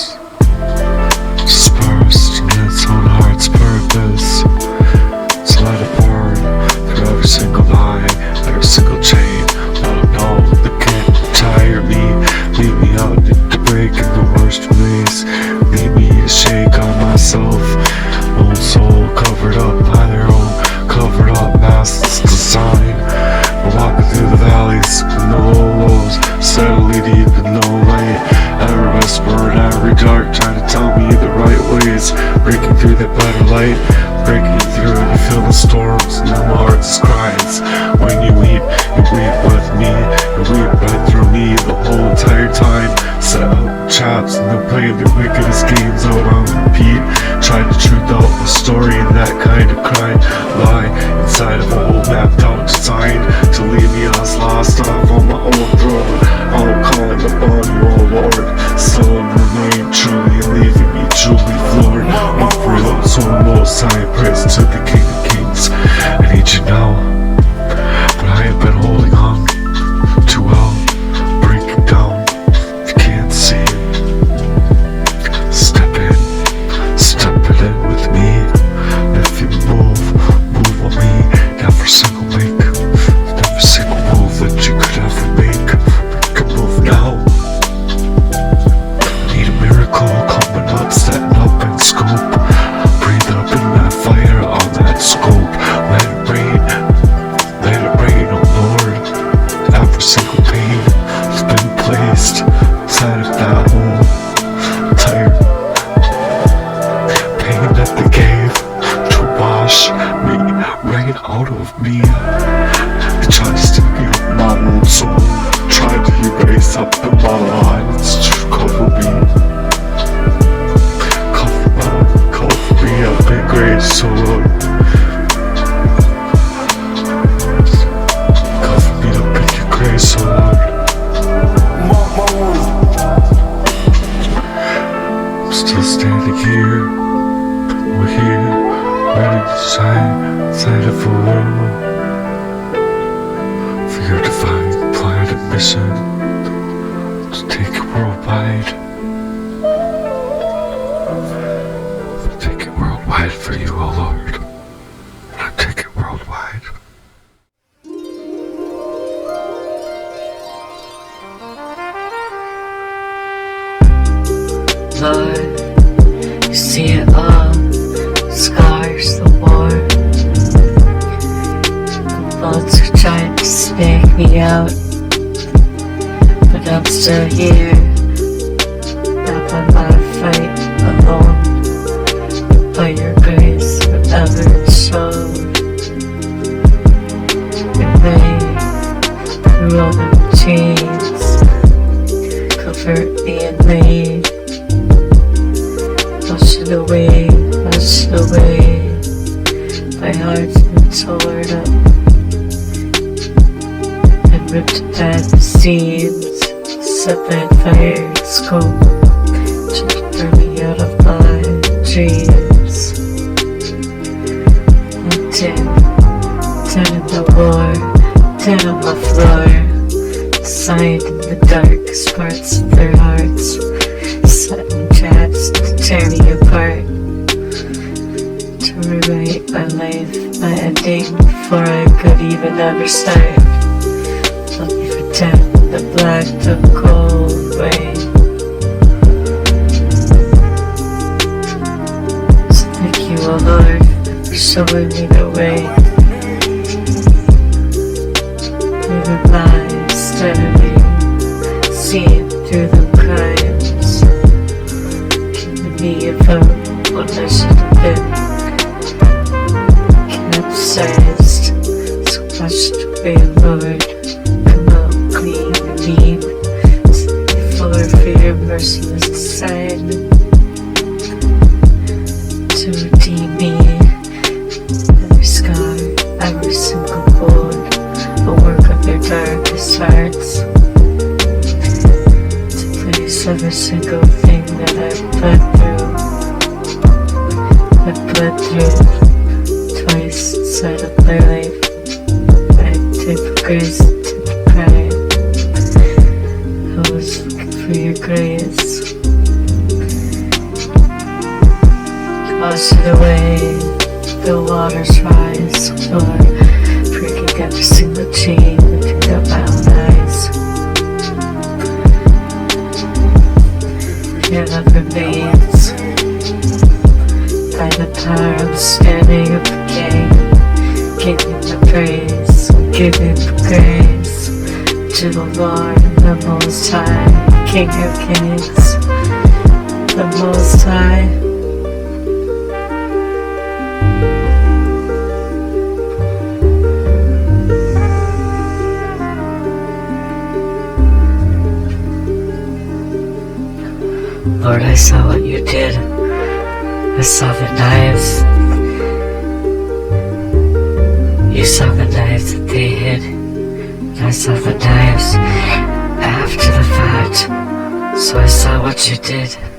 A: through that brighter light, breaking through, you feel the storms, and my heart cries. When you weep with me, you weep right through me the whole entire time. Set up traps and they'll play the wickedest games out on repeat. Try to truth out the story and that kind of crime. Lie inside of an old mapped out design to leave me as lost off on my own throne. All calling upon you, oh Lord, still remain truly, leaving me truly floored. And for those who are most high, praise to the King of Kings. I need you now, but I have been holding on too well, breaking down. If you can't see it, step it in with me. If you move with me. Every single make, every single move that you could ever make a move now. Need a miracle coming up, setting up in scope. Breathe up in that fire on that scope. Let it rain, oh Lord. Every single pain has been placed inside of that whole entire pain that they gave to wash me, rain out of me. They tried to steal me with my own soul, tried to erase up in my lines to cover me. Cover me up in grace, so Lord. Cover me up in your grace, so Lord. I'm still standing here, we're here, ready to shine inside of a world for your divine plan and mission to take it worldwide. Take it worldwide for you, oh Lord. I take it worldwide.
B: Lord, you see it all, scars, the war. The bullets are trying to snake me out, but I'm still here. Not by my fight alone, by your grace forever it's shown. And they, through all the chains, comfort me and lead. Wash it away, my heart's been torn up and ripped at the seams, set by fire scope to burn me out of my dreams. I'm dead in the war, dead on the floor, signed in the darkest parts of their hearts, set in traps to tear me apart, to rewrite my life, my ending before I could even ever start. Let me pretend the black took cold away. So thank you, oh Lord, for showing me the way. Through the lies, steadily seeing through the crimes, keeping me above what I should have been. Capsized, so washed away, Lord. Come out clean and mean, for your merciless assignment to redeem me. Every scar, every single wound, a work of their darkest hearts. To place every single thing that I've bled through twice inside of my life. I take grace to the pride. I was looking for your grace. Wash it away, the waters rise, Lord, breaking every single chain, lifting up my own eyes. Your love remains. By the power of standing up again, giving the praise, giving the grace to the Lord, the Most High, King of Kings, the Most High. Lord, I saw what you did. I saw the knives. You saw the knives that they hid. And I saw the knives after the fact. So I saw what you did.